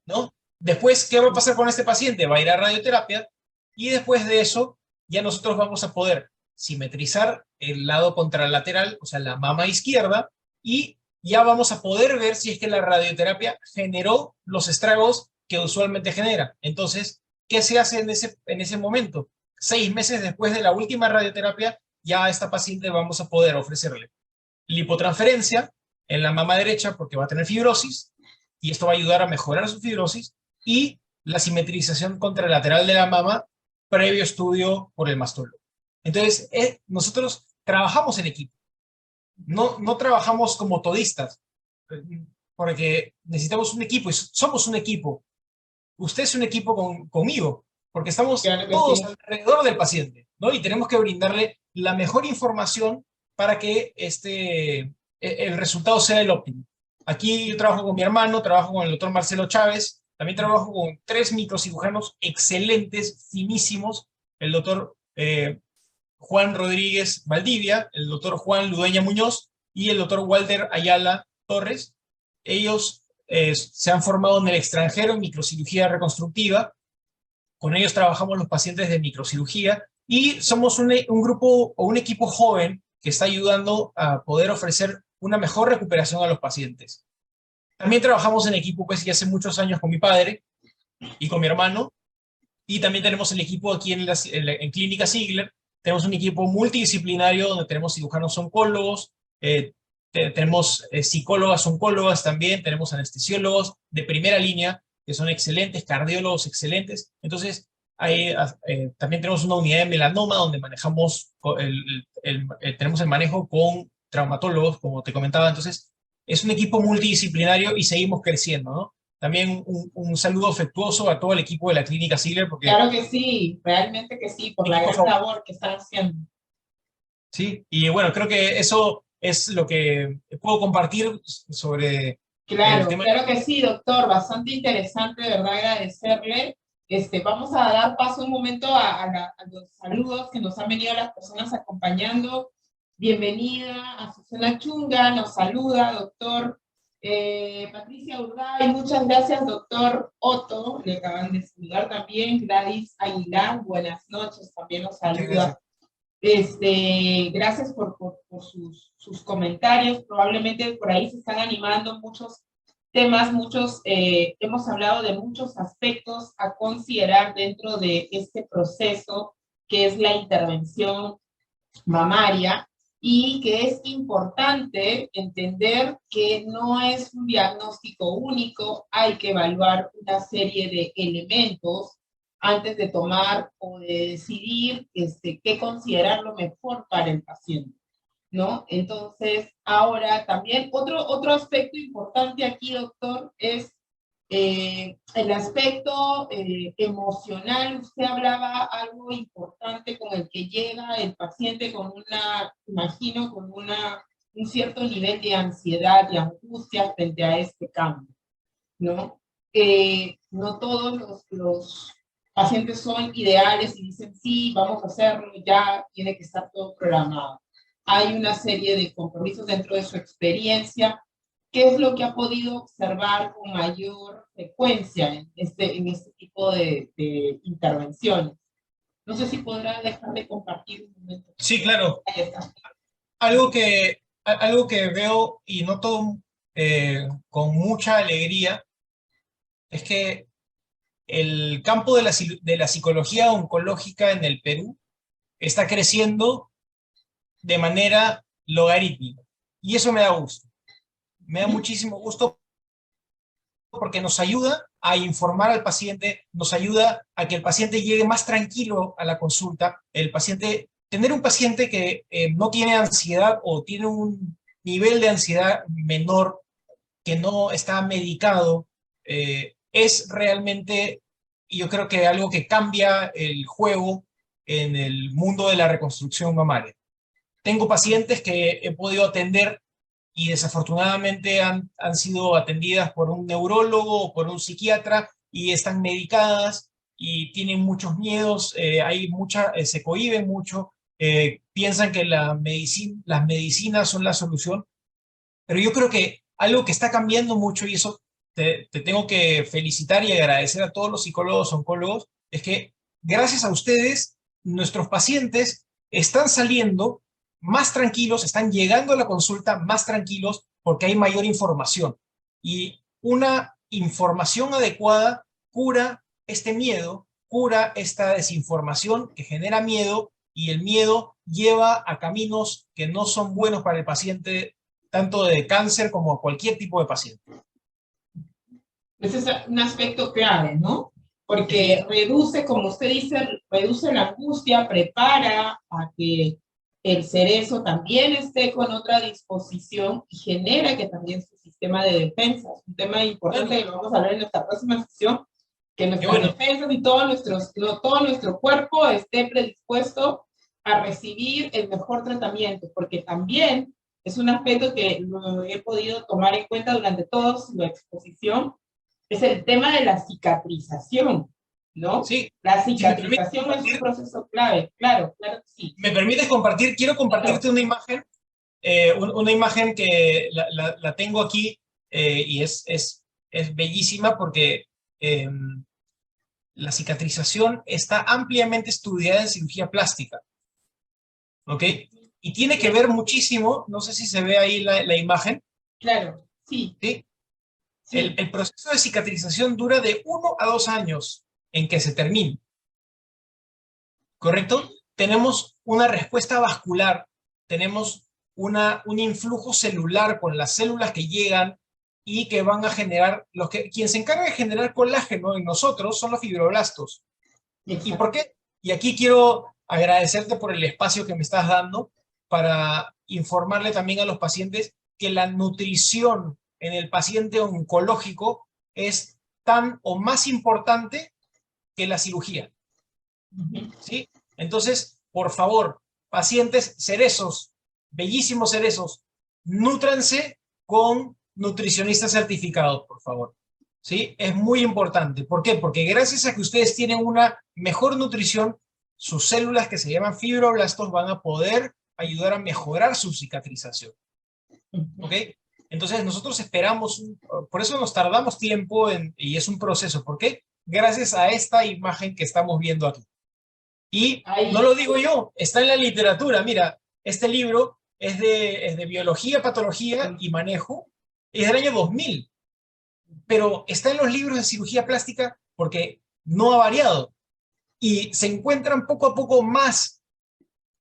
¿no? Después, ¿qué va a pasar con este paciente? Va a ir a radioterapia, y después de eso, ya nosotros vamos a poder simetrizar el lado contralateral, o sea, la mama izquierda, y ya vamos a poder ver si es que la radioterapia generó los estragos que usualmente genera. Entonces, ¿qué se hace en ese momento? 6 meses después de la última radioterapia, ya a esta paciente vamos a poder ofrecerle lipotransferencia en la mama derecha porque va a tener fibrosis, y esto va a ayudar a mejorar su fibrosis, y la simetrización contralateral de la mama previo estudio por el mastólogo. Entonces, nosotros trabajamos en equipo, no trabajamos como todistas, porque necesitamos un equipo, y somos un equipo. Usted es un equipo conmigo, porque estamos Claro que todos sí. alrededor del paciente, ¿no? Y tenemos que brindarle la mejor información para que el resultado sea el óptimo. Aquí yo trabajo con mi hermano, trabajo con el doctor Marcelo Chávez, también trabajo con 3 microcirujanos excelentes, finísimos, el doctor Juan Rodríguez Valdivia, el doctor Juan Ludueña Muñoz y el doctor Walter Ayala Torres. Ellos se han formado en el extranjero en microcirugía reconstructiva. Con ellos trabajamos los pacientes de microcirugía y somos un grupo o un equipo joven que está ayudando a poder ofrecer una mejor recuperación a los pacientes. También trabajamos en equipo pues ya hace muchos años con mi padre y con mi hermano, y también tenemos el equipo aquí en Clínica Ziegler. Tenemos un equipo multidisciplinario donde tenemos cirujanos oncólogos, tenemos psicólogas oncólogas también, tenemos anestesiólogos de primera línea, que son excelentes, cardiólogos excelentes. Entonces, también tenemos una unidad de melanoma donde manejamos, tenemos el manejo con traumatólogos, como te comentaba. Entonces, es un equipo multidisciplinario y seguimos creciendo, ¿no? También un saludo afectuoso a todo el equipo de la Clínica Ziegler, porque Claro que sí, realmente que sí, por la gran labor que están haciendo. Sí, y bueno, creo que eso es lo que puedo compartir sobre el Claro, tema. claro que sí, doctor, bastante interesante, de verdad agradecerle. Vamos a dar paso un momento a los saludos que nos han venido las personas acompañando. Bienvenida a Susana Chunga, nos saluda, doctor Patricia Urday, muchas gracias, doctor Otto, le acaban de saludar también. Gladys Aguilar, buenas noches, también nos Muchas gracias. saluda. Gracias por sus comentarios. Probablemente por ahí se están animando muchos temas, hemos hablado de muchos aspectos a considerar dentro de este proceso que es la intervención mamaria, y que es importante entender que no es un diagnóstico único, hay que evaluar una serie de elementos antes de tomar o de decidir qué considerar lo mejor para el paciente, ¿no? Entonces, ahora también otro aspecto importante aquí, doctor, es el aspecto emocional. Usted hablaba algo importante con el que llega el paciente con imagino, con un cierto nivel de ansiedad y angustia frente a este cambio, ¿no? No todos los pacientes son ideales y dicen, sí, vamos a hacerlo, ya tiene que estar todo programado. Hay una serie de compromisos dentro de su experiencia. ¿Qué es lo que ha podido observar con mayor frecuencia en este tipo de intervenciones? No sé si podrá dejar de compartir un momento. Sí, claro. Ahí está. Algo que veo y noto con mucha alegría es que el campo de la psicología oncológica en el Perú está creciendo de manera logarítmica. Y eso me da gusto. Me da muchísimo gusto porque nos ayuda a informar al paciente, nos ayuda a que el paciente llegue más tranquilo a la consulta. Tener un paciente que no tiene ansiedad o tiene un nivel de ansiedad menor, que no está medicado, es realmente, yo creo que algo que cambia el juego en el mundo de la reconstrucción mamaria. Tengo pacientes que he podido atender y desafortunadamente han sido atendidas por un neurólogo o por un psiquiatra y están medicadas y tienen muchos miedos, se cohíben mucho, piensan que las medicinas son la solución, pero yo creo que algo que está cambiando mucho, y eso te tengo que felicitar y agradecer a todos los psicólogos oncólogos, es que gracias a ustedes, nuestros pacientes están saliendo más tranquilos, están llegando a la consulta más tranquilos porque hay mayor información. Y una información adecuada cura este miedo cura esta desinformación que genera miedo, y el miedo lleva a caminos que no son buenos para el paciente, tanto de cáncer como cualquier tipo de paciente. Ese es un aspecto clave, ¿no? Porque reduce, como usted dice, reduce la angustia, prepara a que el cerezo también esté con otra disposición y genera que también su sistema de defensa, es un tema importante que lo vamos a hablar en nuestra próxima sesión, que nuestras defensas y todo nuestro cuerpo esté predispuesto a recibir el mejor tratamiento, porque también es un aspecto que lo he podido tomar en cuenta durante toda su exposición, es el tema de la cicatrización, ¿no? Sí. La cicatrización es un proceso clave, claro, claro que sí. ¿Me permites compartir? Quiero compartirte una imagen que la tengo aquí, y es bellísima porque la cicatrización está ampliamente estudiada en cirugía plástica, ¿ok? Y tiene que ver muchísimo, no sé si se ve ahí la imagen. Claro, sí. ¿Sí? Sí. El proceso de cicatrización dura de 1 a 2 años en que se termine. ¿Correcto? Tenemos una respuesta vascular, tenemos un influjo celular con las células que llegan y que van a generar, quien se encarga de generar colágeno en nosotros son los fibroblastos. ¿Y por qué? Y aquí quiero agradecerte por el espacio que me estás dando para informarle también a los pacientes que la nutrición en el paciente oncológico es tan o más importante que la cirugía. ¿Sí? Entonces, por favor, pacientes cerezos, bellísimos cerezos, nútranse con nutricionistas certificados, por favor. ¿Sí? Es muy importante. ¿Por qué? Porque gracias a que ustedes tienen una mejor nutrición, sus células que se llaman fibroblastos van a poder ayudar a mejorar su cicatrización. ¿Ok? Entonces nosotros esperamos, por eso nos tardamos tiempo y es un proceso. ¿Por qué? Gracias a esta imagen que estamos viendo aquí. Y no lo digo yo, está en la literatura. Mira, este libro es de biología, patología y manejo, es del año 2000, pero está en los libros de cirugía plástica porque no ha variado. Y se encuentran poco a poco más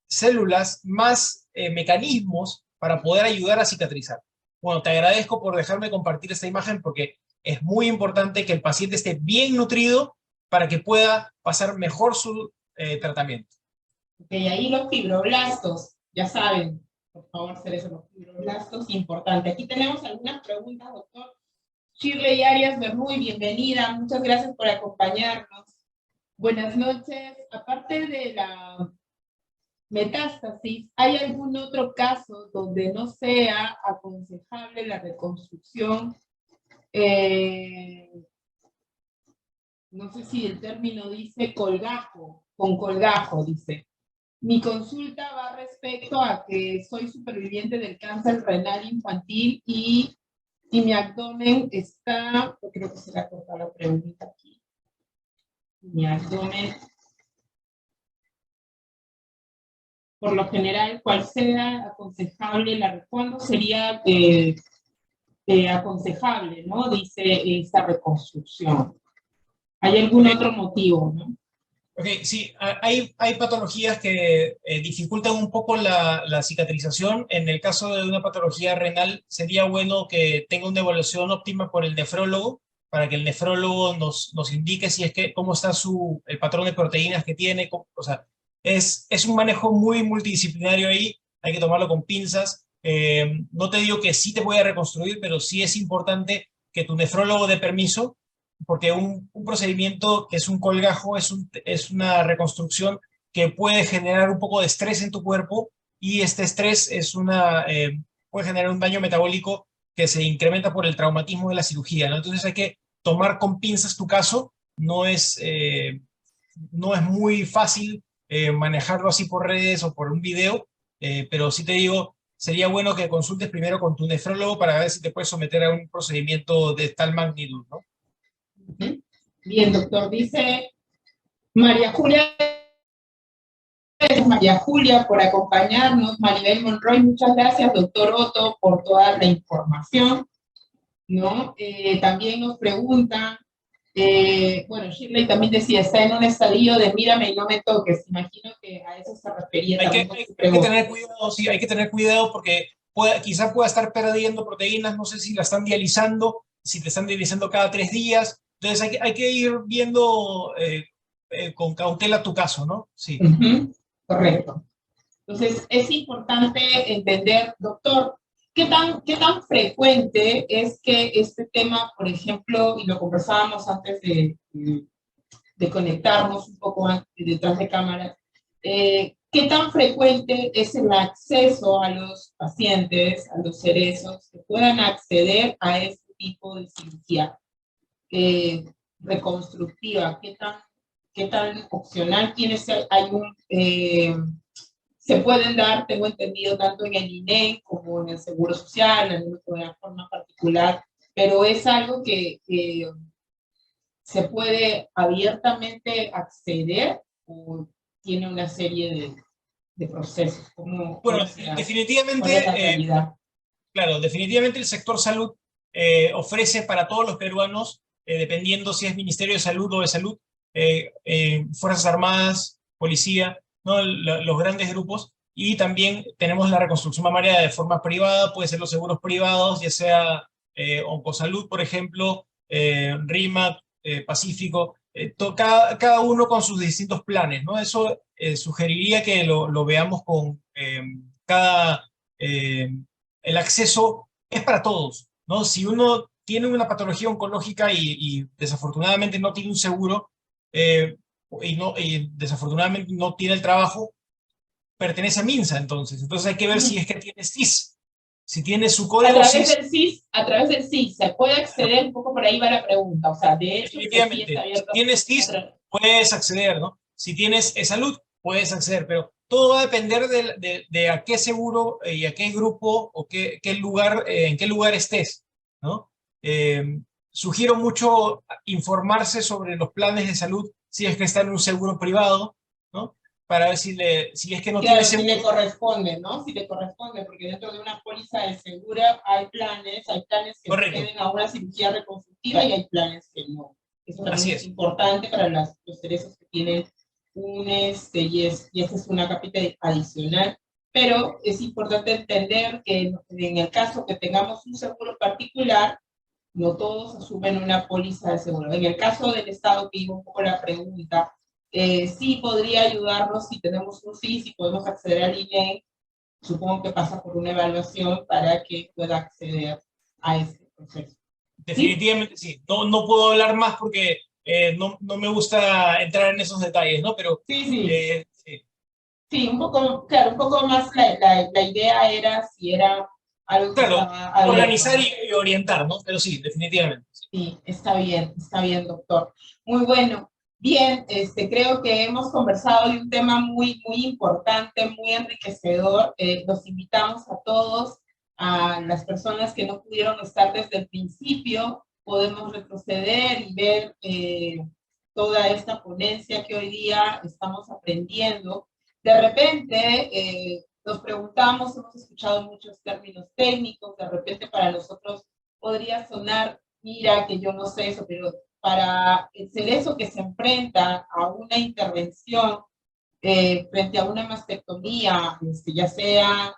células, más mecanismos para poder ayudar a citratizar. Bueno, te agradezco por dejarme compartir esta imagen porque es muy importante que el paciente esté bien nutrido para que pueda pasar mejor su tratamiento. Ok, ahí los fibroblastos, ya saben, por favor, Cerezo, los fibroblastos, importante. Aquí tenemos algunas preguntas, doctor. Shirley Arias Berruy, bienvenida, muchas gracias por acompañarnos. Buenas noches. Aparte de la metástasis, ¿hay algún otro caso donde no sea aconsejable la reconstrucción? No sé si el término dice colgajo, con colgajo, dice. Mi consulta va respecto a que soy superviviente del cáncer renal infantil y mi abdomen está, creo que se le ha cortado la pregunta aquí. Mi abdomen, por lo general, ¿cuál sea aconsejable? ¿Cuándo sería aconsejable, ¿no? Dice esta reconstrucción. ¿Hay algún otro motivo, no? Ok, sí, hay patologías que dificultan un poco la cicatrización. En el caso de una patología renal, sería bueno que tenga una evaluación óptima por el nefrólogo, para que el nefrólogo nos indique si es que, cómo está el patrón de proteínas que tiene. O sea, es un manejo muy multidisciplinario ahí, hay que tomarlo con pinzas. No te digo que sí te voy a reconstruir, pero sí es importante que tu nefrólogo dé permiso, porque un procedimiento que es un colgajo es una reconstrucción que puede generar un poco de estrés en tu cuerpo, y este estrés puede generar un daño metabólico que se incrementa por el traumatismo de la cirugía, ¿no? Entonces hay que tomar con pinzas tu caso. No es muy fácil manejarlo así por redes o por un video, pero sí te digo, sería bueno que consultes primero con tu nefrólogo para ver si te puedes someter a un procedimiento de tal magnitud, ¿no? Bien, doctor, dice María Julia por acompañarnos. Maribel Monroy, muchas gracias, doctor Otto, por toda la información, ¿no? También nos preguntan Bueno, Shirley también decía, está en un estadio de mírame y no me toques. Imagino que a eso se refería también con su Hay que pregunta. tener cuidado, sí, hay que tener cuidado porque quizá pueda estar perdiendo proteínas, no sé si la están dializando, si te están dializando cada 3 días, entonces hay que ir viendo con cautela tu caso, ¿no? Sí. Ujú, correcto. Entonces, es importante entender, doctor, qué tan frecuente es que este tema, por ejemplo, y lo conversábamos antes de conectarnos un poco antes, detrás de cámara, qué tan frecuente es el acceso a los pacientes, a los cerezos, que puedan acceder a este tipo de cirugía eh, reconstructiva, qué tan opcional tiene ser, se pueden dar, tengo entendido, tanto en el INE como en el Seguro Social, en una forma particular, pero es algo que se puede abiertamente acceder o tiene una serie de procesos. Bueno, ¿Cómo se hace? ¿Cuál es la definitivamente, realidad? claro, definitivamente el sector salud ofrece para todos los peruanos, dependiendo si es Ministerio de Salud o de Salud, Fuerzas Armadas, Policía, ¿no? Los grandes grupos, y también tenemos la reconstrucción mamaria de forma privada, puede ser los seguros privados, ya sea Oncosalud, por ejemplo, RIMAC, Pacífico, cada uno con sus distintos planes, ¿no? Eso sugeriría que lo veamos con cada... el acceso es para todos, ¿no? Si uno tiene una patología oncológica y desafortunadamente no tiene un seguro, y desafortunadamente no tiene el trabajo, pertenece a MINSA entonces hay que ver si es que tiene SIS. Si tiene su código SIS, A través del CIS, se puede acceder, un poco por ahí va la pregunta, o sea, de hecho, que sí está definitivamente, si abierto tienes a TIS, través. puedes acceder, ¿no? Si tienes salud, puedes acceder, pero todo va a depender de a qué seguro y a qué grupo o qué lugar, en qué lugar estés, ¿no? Eh, Sugiero mucho informarse sobre los planes de salud si es que está en un seguro privado, ¿no? Para ver si es que no tiene Claro, si le seguro. corresponde, ¿no? Si le corresponde, porque dentro de una póliza de seguro hay planes que Correcto, acceden a una cirugía reconstructiva y hay planes que no. Eso también así es es. importante para los cerezos que tienen y esta es una capita adicional, pero es importante entender que en el caso que tengamos un seguro particular, no todos asumen una póliza de seguro. En el caso del Estado, que iba un poco la pregunta, sí podría ayudarnos si tenemos un sí, si podemos acceder al INE, supongo que pasa por una evaluación para que pueda acceder a este proceso. ¿Sí? Definitivamente sí. No puedo hablar más porque no me gusta entrar en esos detalles, ¿no? Pero Sí, sí. sí. Sí, un poco, claro, un poco más la idea era si era algo que Claro, estaba abierto, organizar ¿no? y orientar, ¿no? Pero sí, definitivamente. Sí, está bien, doctor. Muy bueno. Bien, creo que hemos conversado de un tema muy importante, muy enriquecedor. Los invitamos a todos, a las personas que no pudieron estar desde el principio, podemos retroceder y ver toda esta ponencia que hoy día estamos aprendiendo. De repente, nos preguntamos, hemos escuchado muchos términos técnicos, de repente para nosotros podría sonar, mira, que yo no sé eso, pero para el cerezo que se enfrenta a una intervención frente a una mastectomía, ya sea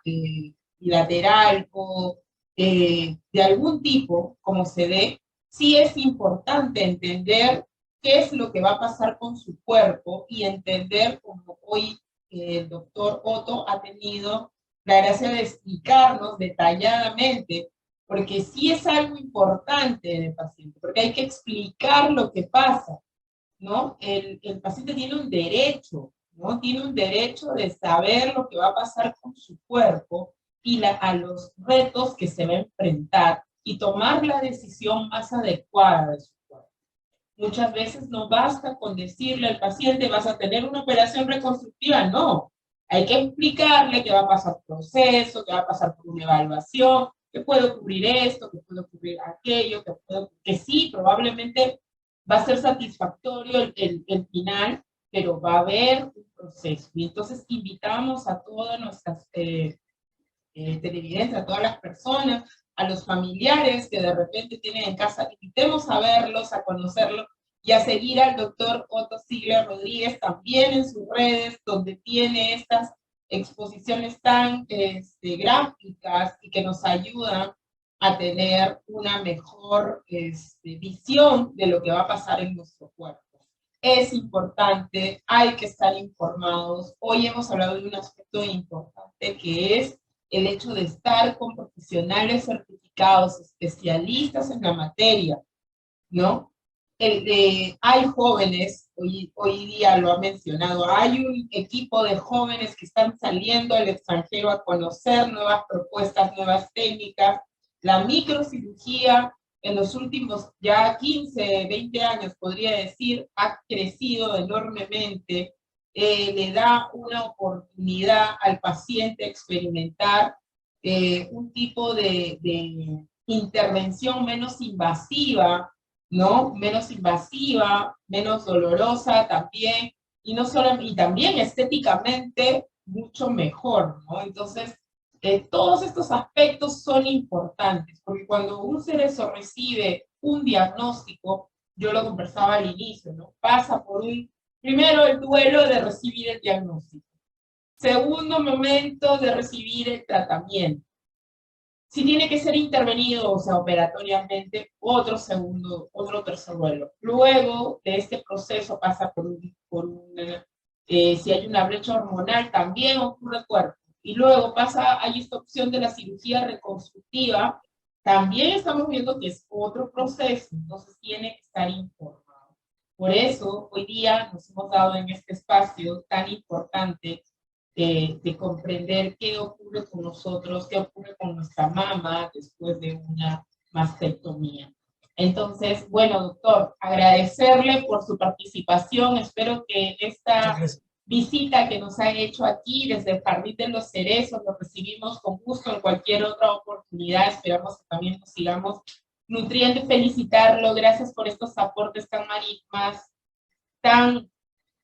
bilateral o de algún tipo, como se dé, sí es importante entender qué es lo que va a pasar con su cuerpo y entender, como hoy el doctor Otto ha tenido la gracia de explicarnos detalladamente, porque sí es algo importante en el paciente, porque hay que explicar lo que pasa, ¿no? El paciente tiene un derecho, ¿no? Tiene un derecho de saber lo que va a pasar con su cuerpo y a los retos que se va a enfrentar y tomar la decisión más adecuada de su cuerpo. Muchas veces no basta con decirle al paciente, vas a tener una operación reconstructiva, no. Hay que explicarle que va a pasar por proceso, que va a pasar por una evaluación, que puede ocurrir esto, que puede ocurrir aquello, que sí, probablemente va a ser satisfactorio el final, pero va a haber un proceso. Y entonces invitamos a todas nuestras televidentes, a todas las personas, a los familiares que de repente tienen en casa, invitemos a verlos, a conocerlos, y a seguir al doctor Otto Ziegler Rodríguez también en sus redes, donde tiene estas exposiciones tan gráficas y que nos ayudan a tener una mejor visión de lo que va a pasar en nuestro cuerpo. Es importante, hay que estar informados. Hoy hemos hablado de un aspecto importante que es el hecho de estar con profesionales certificados, especialistas en la materia, ¿no? Hay jóvenes, hoy día lo ha mencionado, hay un equipo de jóvenes que están saliendo al extranjero a conocer nuevas propuestas, nuevas técnicas. La microcirugía en los últimos ya 15, 20 años, podría decir, ha crecido enormemente. Le da una oportunidad al paciente experimentar un tipo de intervención menos invasiva, ¿no? Menos invasiva, menos dolorosa también, y no solo, y también estéticamente mucho mejor, ¿no? Entonces, todos estos aspectos son importantes, porque cuando un cerezo recibe un diagnóstico, yo lo conversaba al inicio, ¿no? Pasa por primero el duelo de recibir el diagnóstico, segundo momento de recibir el tratamiento. Si tiene que ser intervenido, o sea, operatoriamente, otro tercer vuelo. Luego de este proceso pasa si hay una brecha hormonal, también ocurre cuerpo. Y luego hay esta opción de la cirugía reconstructiva, también estamos viendo que es otro proceso, entonces tiene que estar informado. Por eso, hoy día nos hemos dado en este espacio tan importante de comprender qué ocurre con nosotros, qué ocurre con nuestra mamá después de una mastectomía. Entonces, bueno, doctor, agradecerle por su participación. Espero que esta visita que nos ha hecho aquí desde el Jardín de los Cerezos lo recibimos con gusto en cualquier otra oportunidad. Esperamos que también nos sigamos nutriendo y felicitarlo. Gracias por estos aportes tan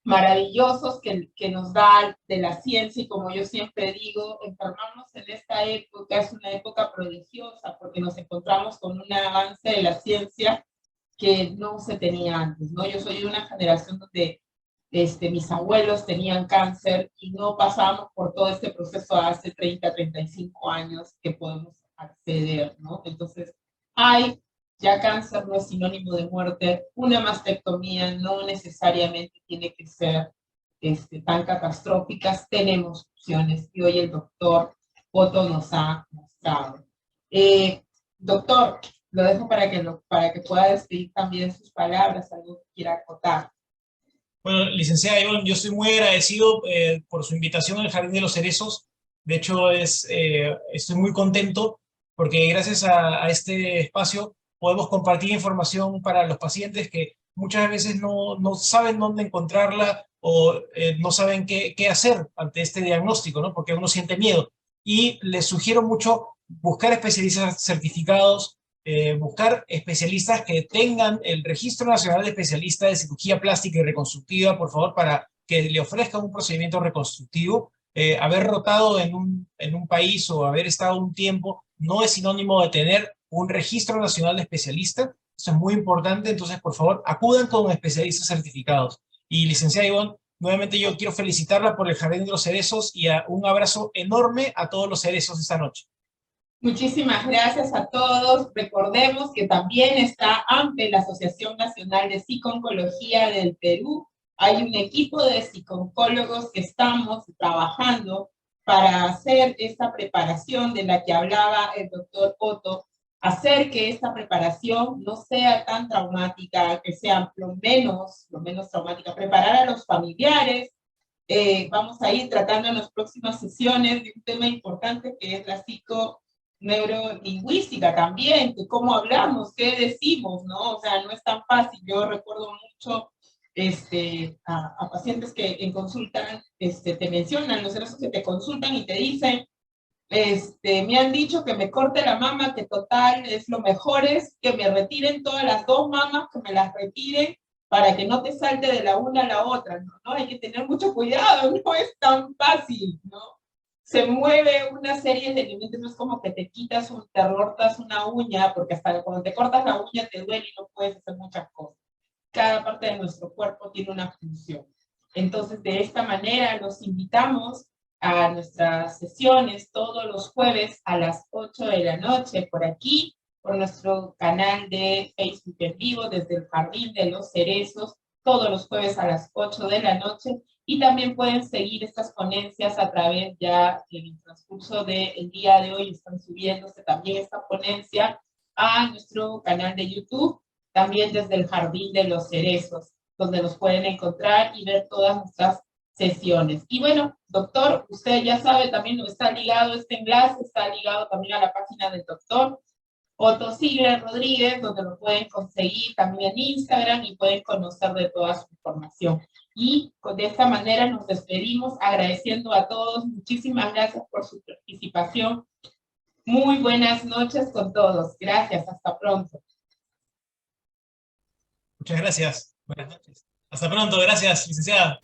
maravillosos que nos da de la ciencia, y como yo siempre digo, enfermarnos en esta época es una época prodigiosa porque nos encontramos con un avance de la ciencia que no se tenía antes, ¿no? Yo soy de una generación donde mis abuelos tenían cáncer y no pasábamos por todo este proceso hace 30, 35 años que podemos acceder, ¿no? Entonces, ya cáncer no es sinónimo de muerte, una mastectomía no necesariamente tiene que ser tan catastróficas, tenemos opciones y hoy el doctor Otto nos ha mostrado. Doctor, lo dejo para que pueda despedir también sus palabras, algo que quiera acotar. Bueno, licenciada Ivonne, yo estoy muy agradecido por su invitación al Jardín de los Cerezos. De hecho, estoy muy contento porque gracias a este espacio podemos compartir información para los pacientes que muchas veces no saben dónde encontrarla o no saben qué hacer ante este diagnóstico, ¿no? Porque uno siente miedo. Y les sugiero mucho buscar especialistas certificados, buscar especialistas que tengan el Registro Nacional de Especialistas de Cirugía Plástica y Reconstructiva, por favor, para que le ofrezcan un procedimiento reconstructivo. Haber rotado en un país o haber estado un tiempo no es sinónimo de tener un Registro Nacional de Especialistas. Eso es muy importante, entonces, por favor, acudan con especialistas certificados. Y, licenciada Ivonne, nuevamente yo quiero felicitarla por el Jardín de los Cerezos y un abrazo enorme a todos los cerezos esta noche. Muchísimas gracias a todos. Recordemos que también está AMPE, la Asociación Nacional de Psico-Oncología del Perú. Hay un equipo de psico-oncólogos que estamos trabajando para hacer esta preparación de la que hablaba el doctor Otto, hacer que esta preparación no sea tan traumática, que sea lo menos traumática, preparar a los familiares. Vamos a ir tratando en las próximas sesiones de un tema importante que es la neurolingüística también, que cómo hablamos, qué decimos, ¿no? O sea, no es tan fácil. Yo recuerdo mucho a pacientes que en consulta te mencionan, los cerebros que te consultan y te dicen, me han dicho que me corte la mama, que total es lo mejor es que me retiren todas las dos mamas, que me las retiren para que no te salte de la una a la otra, ¿no? ¿No? Hay que tener mucho cuidado, no es tan fácil, ¿no? Se mueve una serie de elementos, no es como que te te cortas una uña, porque hasta cuando te cortas la uña te duele y no puedes hacer muchas cosas. cada parte de nuestro cuerpo tiene una función. Entonces, de esta manera los invitamos a nuestras sesiones todos los jueves a las 8 de la noche por aquí, por nuestro canal de Facebook en vivo desde el Jardín de los Cerezos, todos los jueves a las 8 de la noche, y también pueden seguir estas ponencias a través ya en el transcurso del día de hoy, están subiéndose también esta ponencia a nuestro canal de YouTube, también desde el Jardín de los Cerezos, donde los pueden encontrar y ver todas nuestras sesiones. Y bueno, doctor, usted ya sabe, también está ligado este enlace, está ligado también a la página del doctor Otto Sigler Rodríguez, donde lo pueden conseguir también en Instagram y pueden conocer de toda su información. Y de esta manera nos despedimos agradeciendo a todos. Muchísimas gracias por su participación. Muy buenas noches con todos. Gracias, hasta pronto. Muchas gracias. Buenas noches. Hasta pronto, gracias, licenciada.